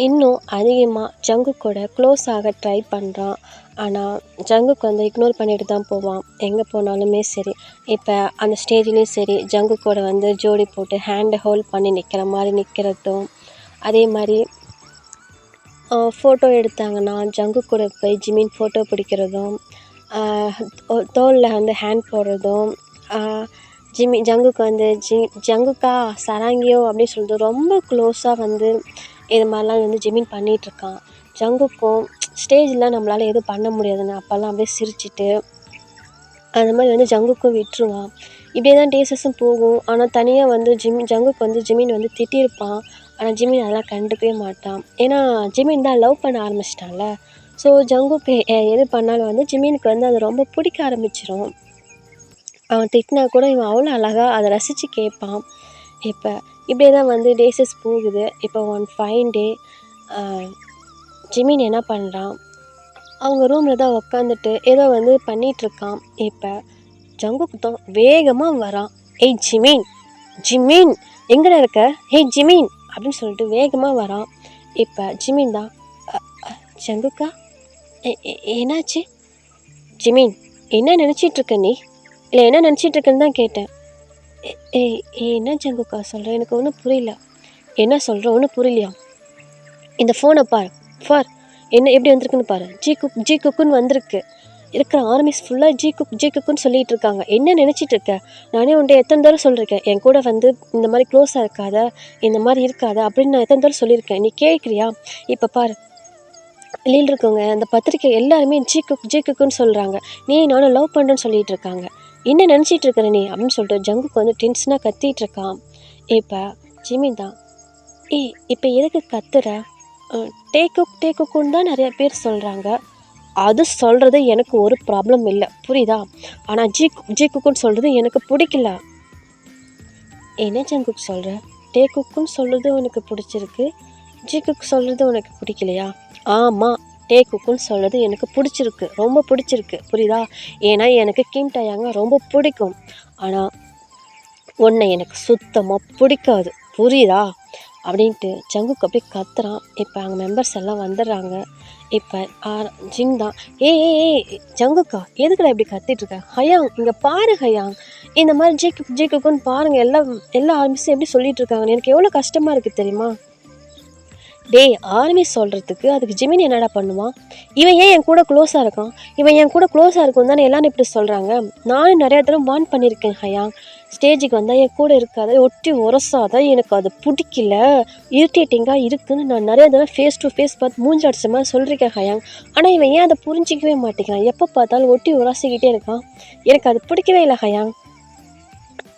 இன்னும் அதிகமாக ஜங்குக்கோட க்ளோஸ் ஆக ட்ரை பண்ணுறான். ஆனால் ஜங்குக்கு வந்து இக்னோர் பண்ணிட்டு தான் போவான் எங்கே போனாலுமே சரி. இப்போ அந்த ஸ்டேஜ்லேயும் சரி ஜங்குக்கோட வந்து ஜோடி போட்டு ஹேண்டை ஹோல்ட் பண்ணி நிற்கிற மாதிரி நிற்கிறதும், அதே மாதிரி ஃபோட்டோ எடுத்தாங்கன்னா ஜங்குக் கூட போய் ஜிமின் ஃபோட்டோ பிடிக்கிறதும், தோளில் வந்து ஹேண்ட் போடுறதும், ஜங்குக்கு வந்து ஜங்குக்கா சராங்கியோ அப்படின்னு சொல்லிட்டு ரொம்ப க்ளோஸாக வந்து இது மாதிரிலாம் வந்து ஜிமின் பண்ணிகிட்ருக்கான். ஜங்குக்கும் ஸ்டேஜில் நம்மளால் எதுவும் பண்ண முடியாதுன்னு அப்போல்லாம் அப்படியே சிரிச்சிட்டு அந்த மாதிரி வந்து ஜங்குக்கும் விட்டுருவான். இப்படியே தான் டேஸஸும் போகும். ஆனால் தனியாக வந்து ஜங்குக்கு வந்து ஜிமின் வந்து திட்டியிருப்பான். ஆனால் ஜிமின் அதெல்லாம் கண்டுக்கவே மாட்டான். ஏன்னா ஜிமின் தான் லவ் பண்ண ஆரம்பிச்சிட்டான்ல. ஸோ ஜங்குக்கு எது பண்ணாலும் வந்து ஜிமினுக்கு வந்து அது ரொம்ப பிடிக்க ஆரம்பிச்சிடும். அவன் திட்டினா கூட இவன் அவ்வளோ அழகாக அதை ரசித்து கேட்பான். இப்போ இப்படியே தான் வந்து டேஸஸ் போகுது. இப்போ ஒன் ஃபைன் டே ஜிமின் என்ன பண்ணுறான், அவங்க ரூமில் தான் உக்காந்துட்டு ஏதோ வந்து பண்ணிகிட்ருக்கான். இப்போ ஜங்குக்கு தான் வேகமாக வரான். ஏய் ஜிமின், ஜிமின் எங்கடா இருக்க, ஏய் ஜிமின் அப்படின்னு சொல்லிட்டு வேகமாக வரான். இப்போ ஜிமின் தான் ஜங்குக்கா என்னாச்சு, ஜிமின் என்ன நினச்சிட்ருக்க நீ, இல்லை என்ன நினச்சிட்ருக்கன்னு தான் கேட்டேன். ஏய் என்ன ஜங்குக்கா சொல்கிற, எனக்கு ஒன்றும் புரியல. என்ன சொல்கிற, ஒன்றும் புரியலையா? இந்த ஃபோனை பார் என்ன எப்படி வந்திருக்குன்னு பாரு, ஜி குக்குன்னு வந்திருக்கு. இருக்கிற ஆர்மிஸ் ஃபுல்லாக ஜி குக்குன்னு சொல்லிகிட்டு இருக்காங்க. என்ன நினச்சிட்டு இருக்க? நானே உன்ட்ட எத்தனை தடவை சொல்லியிருக்கேன், என் கூட வந்து இந்த மாதிரி க்ளோஸாக இருக்காத, இந்த மாதிரி இருக்காத அப்படின்னு நான் எத்தனை தடவை சொல்லியிருக்கேன். நீ கேட்குறியா? இப்போ பாரு, வெளியில் இருக்கவங்க அந்த பத்திரிக்கை எல்லாருமே ஜி குக்குன்னு சொல்கிறாங்க. நீ நானும் லவ் பண்ணுறேன்னு சொல்லிகிட்டு இருக்காங்க. என்ன நினச்சிட்டு இருக்கிற நீ அப்படின்னு சொல்லிட்டு ஜங்குக்கு வந்து டென்ஷனாக கத்திட்டு இருக்கான். இப்போ ஜிமின் தான், இப்போ எதுக்கு கத்துற, டே குக்குன்னு தான் நிறைய பேர் சொல்கிறாங்க. அது சொல்கிறது எனக்கு ஒரு ப்ராப்ளம் இல்லை, புரியுதா? ஆனால் ஜி குக்குன்னு சொல்கிறது எனக்கு பிடிக்கல. என்ன ஜங்குக்கு சொல்கிற, டே குக்குன்னு சொல்கிறது உனக்கு பிடிச்சிருக்கு, ஜி குக் சொல்கிறது உனக்கு பிடிக்கலையா? ஆமாம், டே குக்குன்னு சொல்கிறது எனக்கு பிடிச்சிருக்கு, ரொம்ப பிடிச்சிருக்கு, புரியுதா? ஏன்னா எனக்கு கிம் டயாங்க ரொம்ப பிடிக்கும். ஆனால் உன்னை எனக்கு சுத்தமாக பிடிக்காது, புரியுதா அப்படின்ட்டு ஜங்குக்கு அப்படியே கத்துறான். இப்போ அங்கே மெம்பர்ஸ் எல்லாம் வந்துடுறாங்க. இப்போ ஜிங் தான், ஏய் ஜங்குக்கா எதுக்குடா இப்படி கத்திட்ருக்க, ஹயாங் இங்கே பாரு ஹயாங், இந்த மாதிரி ஜி குக்குன்னு பாருங்கள், எல்லா ஆர்மிஸும் எப்படி சொல்லிகிட்டு இருக்காங்க, எனக்கு எவ்வளோ கஷ்டமாக இருக்குது தெரியுமா? டேய் ஆர்மி சொல்கிறதுக்கு அதுக்கு ஜிமின் என்னடா பண்ணுவான்? இவன் ஏன் என் கூட க்ளோஸாக இருக்கான், இவன் என் கூட க்ளோஸாக இருக்கும் தானே எல்லாரும் இப்படி சொல்கிறாங்க. நானும் நிறையா தடவை வார்ன் பண்ணியிருக்கேன் ஹயாங், ஸ்டேஜுக்கு வந்தால் என் கூட இருக்காத, ஒட்டி உரசாத, எனக்கு அது பிடிக்கல, இரிட்டேட்டிங்காக இருக்குதுன்னு நான் நிறையா தடவை ஃபேஸ் டு ஃபேஸ் பார்த்து மூஞ்சி அடிச்ச மாதிரி சொல்லியிருக்கேன் ஹயாங். ஆனால் இவன் ஏன் அதை புரிஞ்சிக்கவே மாட்டேங்கிறான், எப்போ பார்த்தாலும் ஒட்டி உரசிக்கிட்டே இருக்கான், எனக்கு அது பிடிக்கவே இல்லை ஹயாங்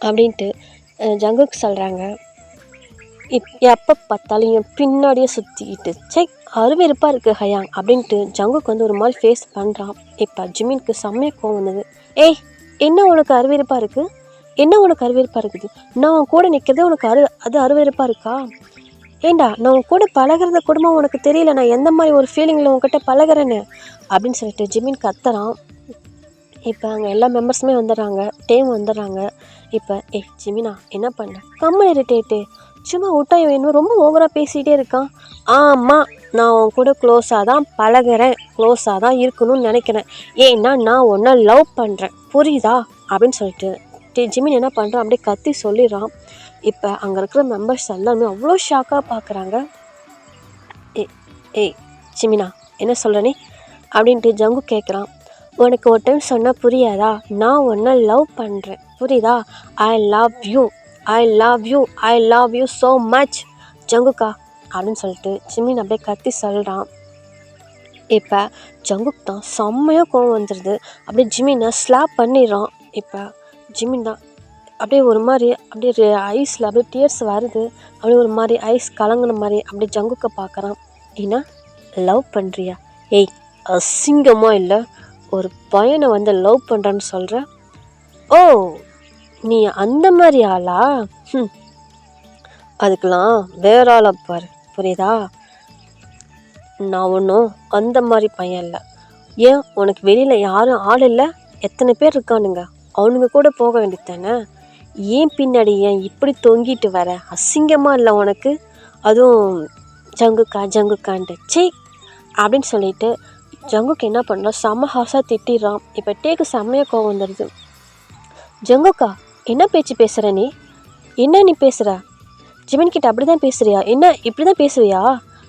அப்படின்ட்டு ஜங்குக்கு சொல்கிறாங்க. எப்போ பார்த்தாலும் என் பின்னாடியே சுற்றிக்கிட்டு அருவெருப்பாக இருக்குது ஹயாங் அப்படின்ட்டு ஜங்குக்கு வந்து ஒரு மாதிரி ஃபேஸ் பண்ணுறான். இப்போ ஜிமினுக்கு செம்மையாக கோவம் வந்தது. ஏய் என்ன உனக்கு அருவெருப்பாக இருக்குது, என்ன உனக்கு அருவெருப்பாக இருக்குது, நான் உன் கூட நிற்கிறதே உனக்கு அது அருவெருப்பாக இருக்கா? ஏண்டா நான் உன் கூட பழகிறத குடும்பம் உனக்கு தெரியல, நான் எந்த மாதிரி ஒரு ஃபீலிங்கில் உன்கிட்ட பழகிறேன்னு அப்படின்னு சொல்லிட்டு ஜிமின் கத்துறான். இப்போ அங்கே எல்லா மெம்பர்ஸுமே வந்துடுறாங்க, டேம் வந்துடுறாங்க. இப்போ ஜிமினா என்ன பண்ண, கம்மல் இரிட்டேட்டு, சும்மா விட்டா வேணும், ரொம்ப ஓவராக பேசிகிட்டே இருக்கான். ஆமாம், நான் உன் கூட க்ளோஸாக தான் பழகிறேன், க்ளோஸாக தான் இருக்கணும்னு நினைக்கிறேன், ஏன்னா நான் உன்னை லவ் பண்ணுறேன், புரியுதா அப்படின்னு சொல்லிட்டு ஜிமின் என்ன பண்ணுறான், அப்படியே கத்தி சொல்லிடுறான். இப்போ அங்கே இருக்கிற மெம்பர்ஸ் எல்லாமே அவ்வளோ ஷாக்காக பார்க்குறாங்க. ஏய் ஜிமினா என்ன சொல்கிற நீ அப்படின்ட்டு ஜங்கு கேட்குறான். உனக்கு ஒரு டைம் சொன்னால் புரியாதா, நான் உன்னை லவ் பண்ணுறேன், புரியுதா? I love you so much ஜங்குக்கா அப்படின்னு சொல்லிட்டு ஜிமின் அப்படியே கத்தி சொல்கிறான். இப்போ ஜங்குக்கு தான் செம்மையாக கோவம் வந்துடுது. அப்படியே ஜிமினை ஸ்லாப் பண்ணிடுறான். இப்போ ஜிமின் தான் அப்படியே ஒரு மாதிரி அப்படியே ஐஸில் அப்படியே டியர்ஸ் வருது, அப்படியே ஒரு மாதிரி ஐஸ் கலங்கின மாதிரி அப்படியே ஜங்குக்கை பார்க்குறான். ஏன்னா லவ் பண்ணுறியா, ஏய் அசிங்கமாக இல்லை, ஒரு பையனை வந்து லவ் பண்ணுறான்னு சொல்கிற, ஓ நீ அந்த மாதிரி ஆளா, அதுக்கெல்லாம் வேற ஆளை பாரு, புரியுதா? நான் ஒன்றும் அந்த மாதிரி பையன் இல்லை. ஏன் உனக்கு வெளியில் யாரும் ஆள் இல்லை, எத்தனை பேர் இருக்கானுங்க, அவனுங்க கூட போக வேண்டியது தானே, ஏன் பின்னாடி ஏன் இப்படி தொங்கிட்டு வர, அசிங்கமாக இல்லை உனக்கு? அதுவும் ஜங்குக்கான்ட்டு சே அப்படின்னு சொல்லிட்டு ஜங்குக்கு என்ன பண்ணுறான், செம்ம ஹாஸாக திட்டிடுறான். இப்போ டேக்கு செம்மையாக கோவம் வந்துடுது. ஜங்குக்கா என்ன பேச்சு பேசுகிற நீ, என்ன நீ பேசுகிற, ஜிமின்கிட்ட அப்படி தான் பேசுகிறியா, என்ன இப்படி தான் பேசுவியா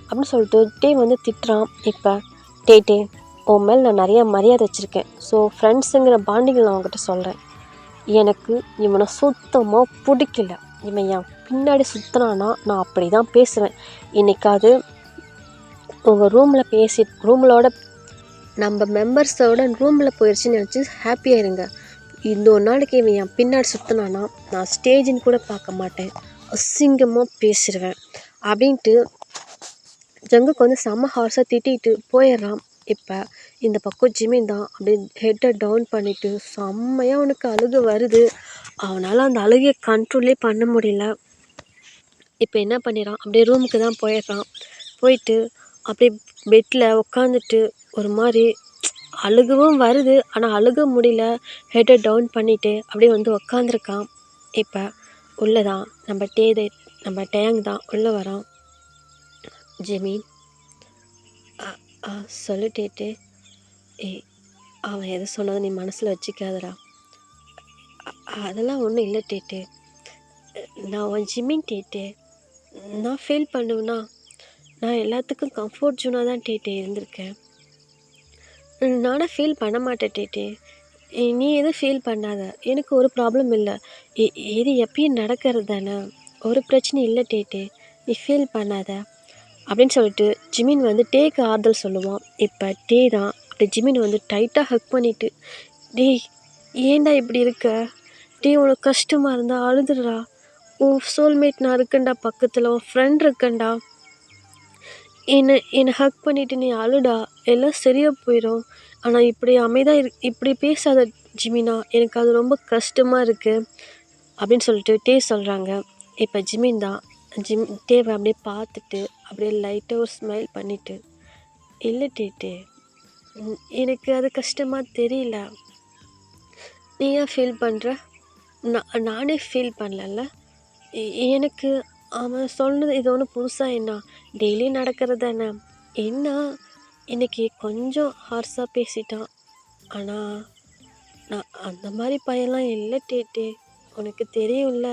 அப்படின்னு சொல்லிட்டு டே வந்து திட்டுறான். இப்போ டே உன் மேல் நான் நிறையா மரியாதை வச்சுருக்கேன், ஸோ ஃப்ரெண்ட்ஸுங்கிற பாண்டிங்கில் நான் அவங்ககிட்ட சொல்கிறேன், எனக்கு இவனை சுத்தமாக பிடிக்கல, இவன் என் பின்னாடி சுற்றினானா நான் அப்படி தான் பேசுவேன். இன்றைக்காவது உங்கள் ரூமிலோட நம்ம மெம்பர்ஸோட ரூமில் போயிடுச்சுன்னு நினச்சி ஹாப்பியாக இருங்க. இந்த ஒரு நாளைக்கு இவன் என் பின்னாடி சுற்றினானா நான் ஸ்டேஜின்னு கூட பார்க்க மாட்டேன், அசிங்கமாக பேசிடுவேன் அப்படின்ட்டு ஜங்குக்கு வந்து செம்ம ஹார்ஸாக திட்டிட்டு போயிடுறான். இப்போ இந்த பக்கம் ஜிமின் தான் அப்படியே ஹெட்டை டவுன் பண்ணிவிட்டு செம்மையாக அவனுக்கு அழுக வருது. அவனால் அந்த அழுகையை கண்ட்ரோலே பண்ண முடியல. இப்போ என்ன பண்ணிடுறான், அப்படியே ரூமுக்கு தான் போயிடுறான். போயிட்டு அப்படியே பெட்டில் உட்காந்துட்டு ஒரு மாதிரி அழுகவும் வருது. ஆனால் அழுக முடியல. ஹெட்டை டவுன் பண்ணிவிட்டு அப்படியே வந்து உக்காந்துருக்கான். இப்போ உள்ளே தான் நம்ம டேங் தான் உள்ளே வரான். ஜெமீன், சொல்லு டேட்டு. ஏய், அவன் எதை சொன்னதை நீ மனசில் வச்சுக்காதடா. அதெல்லாம் ஒன்றும் இல்லை டேட்டு. நான் உன் ஜிம்மின் டேட்டு. நான் ஃபீல் பண்ணுவேன்னா நான் எல்லாத்துக்கும் கம்ஃபர்ட் ஜோனாக தான் டேட்டு இருந்திருக்கேன். நானும் ஃபீல் பண்ண மாட்டேன் டேட்டு. நீ எதுவும் ஃபீல் பண்ணாத. எனக்கு ஒரு ப்ராப்ளம் இல்லை. இது எப்பயும் நடக்கிறது தானே. ஒரு பிரச்சனையும் இல்லை டேட்டு. நீ ஃபீல் பண்ணாத அப்படின்னு சொல்லிட்டு ஜிமின் வந்து டேக்கு ஆறுதல் சொல்லுவான். இப்போ டே தான் அப்படி ஜிமின் வந்து டைட்டாக ஹக் பண்ணிவிட்டு, டேய் ஏன்டா இப்படி இருக்க? டே உனக்கு கஷ்டமாக இருந்தால் அழுதுடுறா. உன் சோல்மேட் நான் இருக்கேன்டா, பக்கத்தில் உன் ஃப்ரெண்ட் இருக்கேன்டா. என்னை ஹக் பண்ணிவிட்டு நீ அழுடா, எல்லாம் சரியாக போயிடும். ஆனால் இப்படி அமைதியாக இப்படி பேசாத ஜிமினா, எனக்கு அது ரொம்ப கஷ்டமாக இருக்குது அப்படின்னு சொல்லிட்டு டே சொல்கிறாங்க. இப்போ ஜிமின் தான் டேவை அப்படியே பார்த்துட்டு அப்படியே லைட்டாக ஒரு ஸ்மைல் பண்ணிவிட்டு, இல்லை டேட்டு, எனக்கு அது கஷ்டமாக தெரியல. நீ ஏன் ஃபீல் பண்ணுற? நானே ஃபீல் பண்ணல. எனக்கு அவன் சொன்னது இது ஒன்றும் புதுசாக என்ன, டெய்லி நடக்கிறது தானே. என்ன இன்னைக்கு கொஞ்சம் ஹார்ஸாக பேசிட்டான். ஆனால் நான் அந்த மாதிரி பையன்லாம் இல்லை டேட்டு, உனக்கு தெரியும்ல.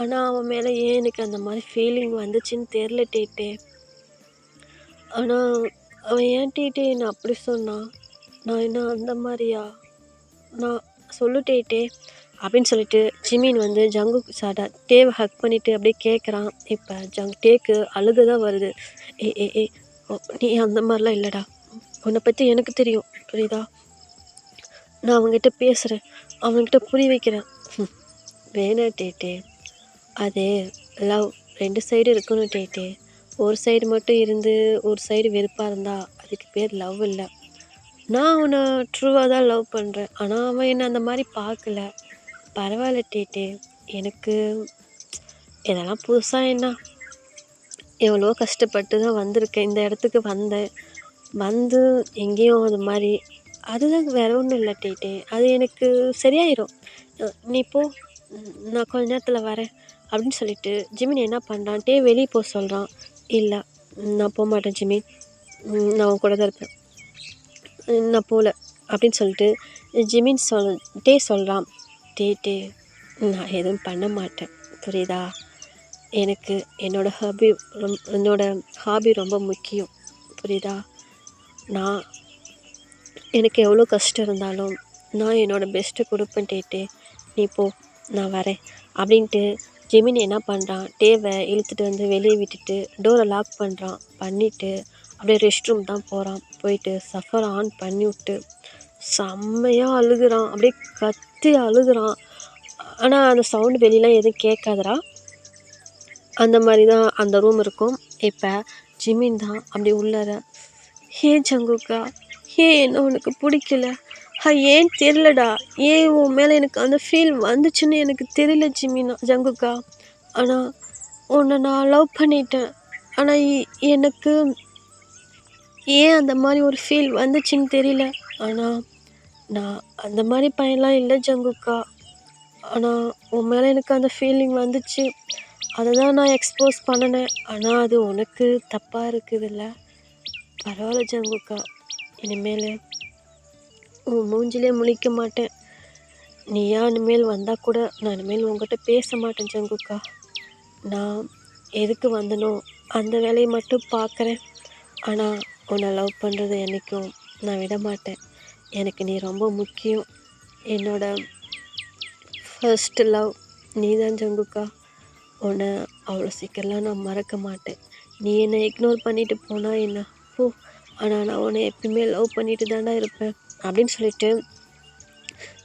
ஆனால் அவன் மேலே ஏன் எனக்கு அந்த மாதிரி ஃபீலிங் வந்துச்சுன்னு தெரில டேட்டு. ஆனால் அவன் ஏன் டேட்டு என்னை அப்படி சொன்னான்? நான் என்ன அந்த மாதிரியா? நான் சொல்லு டேட்டே அப்படின்னு சொல்லிட்டு ஜிமின் வந்து ஜங்குக்கு டேவை ஹக் பண்ணிவிட்டு அப்படியே கேட்குறான். இப்போ டேக்கு அழுக தான் வருது. ஏ நீ அந்த மாதிரிலாம் இல்லைடா. உன்னை பற்றி எனக்கு தெரியும், புரியுதா? நான் அவங்ககிட்ட பேசுகிறேன், அவங்ககிட்ட புரிய வைக்கிறேன். வேணாம் டேட்டே, அது லவ் 2 சைடு இருக்கணும் டேட்டே. ஒரு சைடு மட்டும் இருந்து ஒரு சைடு வெறுப்பாக இருந்தால் அதுக்கு பேர் லவ் இல்லை. நான் அவனை ட்ரூவாக தான் லவ் பண்ணுறேன். ஆனால் அவன் என்னை அந்த மாதிரி பார்க்கல. பரவாயில்ல டேட்டே, எனக்கு இதெல்லாம் புதுசாக என்ன, எவ்வளோ கஷ்டப்பட்டு தான் வந்திருக்கேன், இந்த இடத்துக்கு வந்தேன். வந்து எங்கேயும் அது மாதிரி அதுதான், வேற ஒன்றும் இல்லை டேட்டே. அது எனக்கு சரியாயிடும். நீ போ, நான் கொஞ்ச நேரத்தில் வரேன் அப்படின்னு சொல்லிட்டு ஜிமின் என்ன பண்ணுறான், டே வெளியே போக சொல்கிறான். இல்லை, நான் போக மாட்டேன் ஜிமின், நான் உன் கூட தான் இருப்பேன், நான் போகல அப்படின்னு சொல்லிட்டு ஜிமின் டே சொல்கிறான். டே நான் எதுவும் பண்ண மாட்டேன், புரியுதா? எனக்கு என்னோட ஹாபி ரொம்ப முக்கியம், புரியுதா? எனக்கு எவ்வளோ கஷ்டம் இருந்தாலும் நான் என்னோடய பெஸ்ட்டை கொடுப்பேன் டேட்டே. நீ போ, நான் வரேன் அப்படின்ட்டு ஜெமினி என்ன பண்ணுறான், டேவை இழுத்துட்டு வந்து வெளியே விட்டுட்டு டோரை லாக் பண்ணிவிட்டு அப்படியே ரெஸ்ட் ரூம் தான் போகிறான். போயிட்டு சஃபரை ஆன் பண்ணி விட்டு செம்மையாக அழுகுறான், அப்படியே கத்தி அழுகுறான். ஆனால் அந்த சவுண்டு வெளியெலாம் எதுவும் கேட்காதரா. அந்த மாதிரி தான் அந்த ரூம் இருக்கும். இப்போ ஜிமின் தான் அப்படி உள்ளார, ஜங்குக்கா, என்ன உனக்கு பிடிக்கல? ஏன் தெரிலடா, ஏன் உன் மேலே எனக்கு அந்த ஃபீல் வந்துச்சுன்னு எனக்கு தெரியல ஜங்குக்கா. ஆனால் உன்னை நான் லவ் பண்ணிட்டேன். ஆனால் எனக்கு ஏன் அந்த மாதிரி ஒரு ஃபீல் வந்துச்சுன்னு தெரியல. ஆனால் நான் அந்த மாதிரி பையன்லாம் இல்லை ஜங்குக்கா. ஆனால் உன் மேலே எனக்கு அந்த ஃபீலிங் வந்துச்சு, அதை தான் நான் எக்ஸ்போஸ் பண்ணினேன். ஆனால் அது உனக்கு தப்பாக இருக்குதுல்ல. பரவாயில்ல ஜங்குக்கா, இனிமேல் உன் மூஞ்சிலே முழிக்க மாட்டேன். நீயா இனிமேல் வந்தால் கூட நான் இனிமேல் உங்கள்கிட்ட பேச மாட்டேன் ஜங்குக்கா. நான் எதுக்கு வந்தனோ அந்த வேலையை மட்டும் பார்க்குறேன். ஆனால் உன்னை லவ் பண்ணுறது என்றைக்கும் நான் விட மாட்டேன். எனக்கு நீ ரொம்ப முக்கியம். என்னோட ஃபர்ஸ்ட் லவ் நீ தான் ஜங்குக்கா. உன்னை அவ்வளோ சீக்கிரம்லாம் நான் மறக்க மாட்டேன். நீ என்னை இக்னோர் பண்ணிட்டு போனால் என்ன போ, ஆனால் நான் உன்னை எப்பயுமே லவ் பண்ணிட்டு தானே இருப்பேன் அப்படின்னு சொல்லிட்டு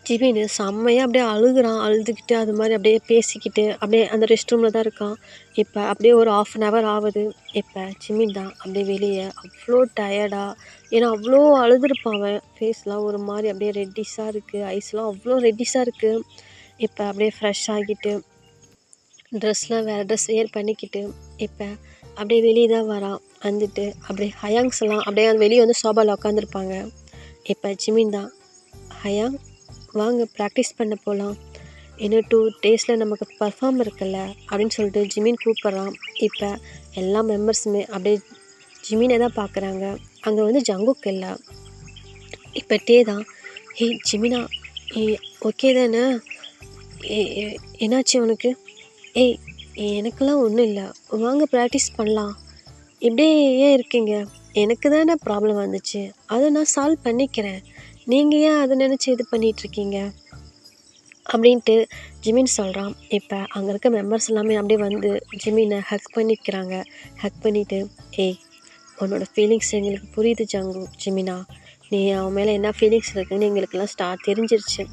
ஜிமின் செம்மையாக அப்படியே அழுகுறான். அழுதுகிட்டு அது மாதிரி அப்படியே பேசிக்கிட்டு அப்படியே அந்த ரெஸ்ட் ரூமில் தான் இருக்கான். இப்போ அப்படியே ஒரு 1/2 hour ஆகுது. இப்போ ஜிமின் தான் அப்படியே வெளியே அவ்வளோ டயர்டாக, ஏன்னா அவ்வளோ அழுதுருப்பான். அவன் ஃபேஸ்லாம் ஒரு மாதிரி அப்படியே ரெட்டிஸாக இருக்குது, ஐஸ்லாம் அவ்வளோ ரெட்டிஸாக இருக்குது. இப்போ அப்படியே ஃப்ரெஷ் ஆகிட்டு ட்ரெஸ்லாம் வேறு ட்ரெஸ் வியர் பண்ணிக்கிட்டு இப்போ அப்படியே வெளியே தான் வரான். வந்துட்டு அப்படியே ஹயாங்ஸ்லாம் அப்படியே வெளியே வந்து சோபாவில் உட்காந்துருப்பாங்க. இப்போ ஜிமின் தான், "ஹயாங் வாங்க ப்ராக்டிஸ் பண்ண போகலாம். இன்னும் 2 டேஸில் நமக்கு பர்ஃபார்ம் இருக்குல்ல" அப்படின்னு சொல்லிட்டு ஜிமின் கூப்பிட்றான். இப்போ எல்லா மெம்பர்ஸுமே அப்படியே ஜிமினை தான் பார்க்குறாங்க. அங்கே வந்து ஜங்குக் இல்ல. இப்போ டே தான், "ஏய் ஜிமினா, ஓகே தானே? என்னாச்சு உனக்கு? ஏய் எனக்கெல்லாம் ஒன்றும் இல்லை, வாங்க ப்ராக்டிஸ் பண்ணலாம். இப்படியே ஏன் இருக்கீங்க? எனக்கு தானே ப்ராப்ளம் வந்துச்சு, அதை நான் சால்வ் பண்ணிக்கிறேன். நீங்கள் ஏன் அதை நினச்சி இது பண்ணிகிட்ருக்கீங்க?" அப்படின்ட்டு ஜிமின் சொல்கிறான். இப்போ அங்கே இருக்க மெம்பர்ஸ் எல்லாமே அப்படியே வந்து ஜிமினை ஹக் பண்ணிக்கிறாங்க. ஹக் பண்ணிவிட்டு, "ஏய் உன்னோட ஃபீலிங்ஸ் எங்களுக்கு புரியுது ஜிமினா. நீ அவன் மேலே என்ன ஃபீலிங்ஸ் இருக்குதுன்னு எங்களுக்கெல்லாம் தெரிஞ்சிருச்சு.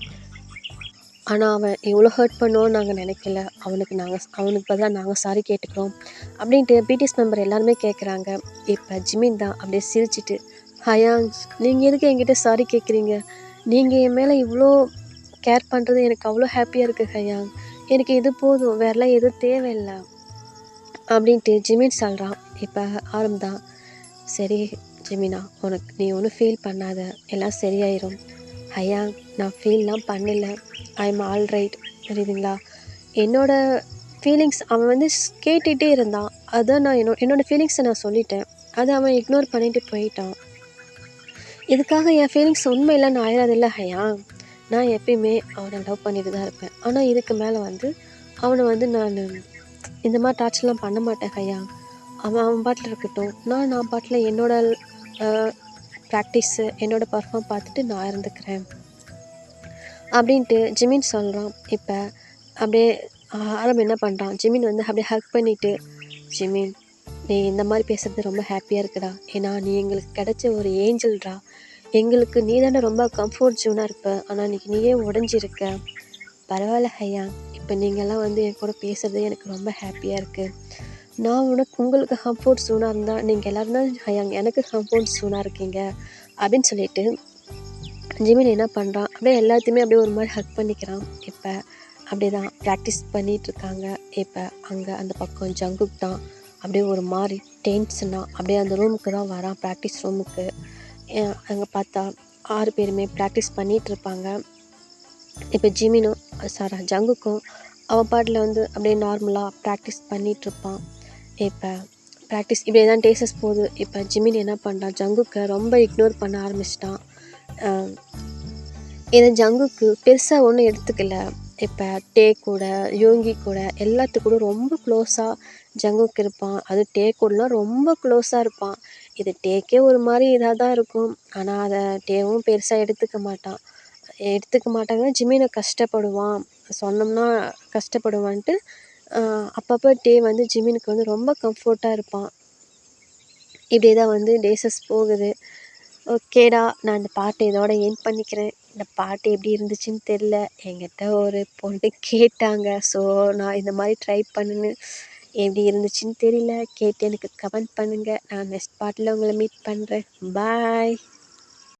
ஆனால் அவன் இவ்வளோ ஹர்ட் பண்ணுவோன்னு நாங்கள் நினைக்கல. அவனுக்கு பதிலாக நாங்கள் சாரி கேட்டுக்கிறோம்" அப்படின்ட்டு பிடிஎஸ் மெம்பர் எல்லாருமே கேட்குறாங்க. இப்போ ஜிமின் தான் அப்படியே சிரிச்சிட்டு, "ஹயாங் நீங்கள் எதுக்கு என்கிட்ட சாரி கேட்குறீங்க? நீங்கள் என் மேலே இவ்வளோ கேர் பண்ணுறது எனக்கு அவ்வளோ ஹாப்பியாக இருக்குது ஹயாங். எனக்கு இது போதும், வேறெல்லாம் எதுவும் தேவையில்லை" அப்படின்ட்டு ஜிமின் சொல்கிறான். இப்போ ஆரம் தான், "சரி ஜிமினா, நீ ஒன்றும் ஃபீல் பண்ணாத, எல்லாம் சரியாயிரும். ஹயாங் நான் ஃபீல்லாம் பண்ணல, ஐ எம் ஆல் ரைட். புரியுதுங்களா? என்னோடய ஃபீலிங்ஸ் அவன் வந்து கேட்டுகிட்டே இருந்தான். அதான் நான் என்னோடய ஃபீலிங்ஸை நான் சொல்லிட்டேன். அதை அவன் இக்னோர் பண்ணிட்டு போயிட்டான். இதுக்காக என் ஃபீலிங்ஸ் உண்மை இல்லைன்னு ஆயிடாதில்ல ஹயாங். நான் எப்பயுமே அவனை லவ் பண்ணிட்டு தான் இருப்பேன். ஆனால் இதுக்கு மேலே வந்து அவனை வந்து நான் இந்த மாதிரி டார்ச்சர்லாம் பண்ண மாட்டேன் ஹயாங். அவன் பாட்டில் இருக்கட்டும். நான் பாட்டில் என்னோடய ப்ராக்டிஸு என்னோடய பர்ஃபார்ம் பார்த்துட்டு நான் இருந்துக்கிறேன்" அப்படின்ட்டு ஜிமின் சொல்கிறான். இப்போ அப்படியே ஆரம் என்ன பண்ணுறான், ஜிமின் வந்து அப்படியே ஹக் பண்ணிவிட்டு, "ஜிமின் நீ இந்த மாதிரி பேசுகிறது ரொம்ப ஹாப்பியாக இருக்குடா. ஏன்னா நீ எங்களுக்கு கிடைச்ச ஒரு ஏஞ்சல்டா. எங்களுக்கு நீ தானே ரொம்ப கம்ஃபர்ட் ஜோனாக இருப்ப. ஆனால் இன்றைக்கி நீயே உடஞ்சிருக்க. பரவாயில்ல ஹையாங், இப்போ நீங்கள்லாம் வந்து என் கூட பேசுகிறது எனக்கு ரொம்ப ஹாப்பியாக இருக்குது. நான் உங்களுக்கு கம்ஃபர்ட் ஜோனாக இருந்தால் நீங்கள் எல்லோரும் தான் ஹையாங் எனக்கு கம்ஃபர்ட் ஜோனாக இருக்கீங்க" அப்படின்னு சொல்லிட்டு ஜிமின் என்ன பண்ணுறான், அப்படியே எல்லாத்தையுமே அப்படியே ஒரு மாதிரி ஹக் பண்ணிக்கிறான். இப்போ அப்படியே தான் ப்ராக்டிஸ் பண்ணிகிட்ருக்காங்க. இப்போ அங்கே அந்த பக்கம் ஜங்குக் தான் அப்படியே ஒரு மாதிரி டென்ஷனாக அப்படியே அந்த ரூமுக்கு தான் வரான், ப்ராக்டிஸ் ரூமுக்கு. அங்கே பார்த்தா 6 பேருமே ப்ராக்டிஸ் பண்ணிகிட்ருப்பாங்க. இப்போ ஜிமினும் ஜங்குக்கும் அவன் பாட்டில் வந்து அப்படியே நார்மலாக ப்ராக்டிஸ் பண்ணிகிட்ருப்பான். இப்போ ப்ராக்டிஸ் இப்படியே தான் டேஸஸ் போகுது. இப்போ ஜிமின் என்ன பண்ணுறான், ஜங்குக்கை ரொம்ப இக்னோர் பண்ண ஆரம்பிச்சிட்டான். இதை ஜங்குக்கு பெருசாக ஒன்றும் எடுத்துக்கல. இப்போ டே கூட, யோங்கி கூட எல்லாத்துக்கூட ரொம்ப க்ளோஸாக ஜங்குக் இருப்பான். அது டே கூடலாம் ரொம்ப க்ளோஸாக இருப்பான். இது டேக்கே ஒரு மாதிரி இதாக தான் இருக்கும். ஆனால் அதை டேவும் பெருசாக எடுத்துக்க மாட்டாங்க. ஜிமினை கஷ்டப்படுவான், சொன்னோம்னா கஷ்டப்படுவான்ட்டு அப்பப்போ டே வந்து ஜிமினுக்கு வந்து ரொம்ப கம்ஃபர்ட்டாக இருப்பான். இப்படியே தான் வந்து டேஸஸ் போகுது. ஓகேடா, நான் இந்த பாட்டை இதோட எண்ட் பண்ணிக்கிறேன். இந்த பாட்டு எப்படி இருந்துச்சுன்னு தெரில. என்கிட்ட ஒரு பொண்ணு கேட்டாங்க. ஸோ நான் இந்த மாதிரி ட்ரை பண்ணுன்னு. எப்படி இருந்துச்சுன்னு தெரியல. கேட்டு எனக்கு கமெண்ட் பண்ணுங்கள். நான் நெக்ஸ்ட் பாட்டில் உங்களை மீட் பண்ணுறேன். பாய்.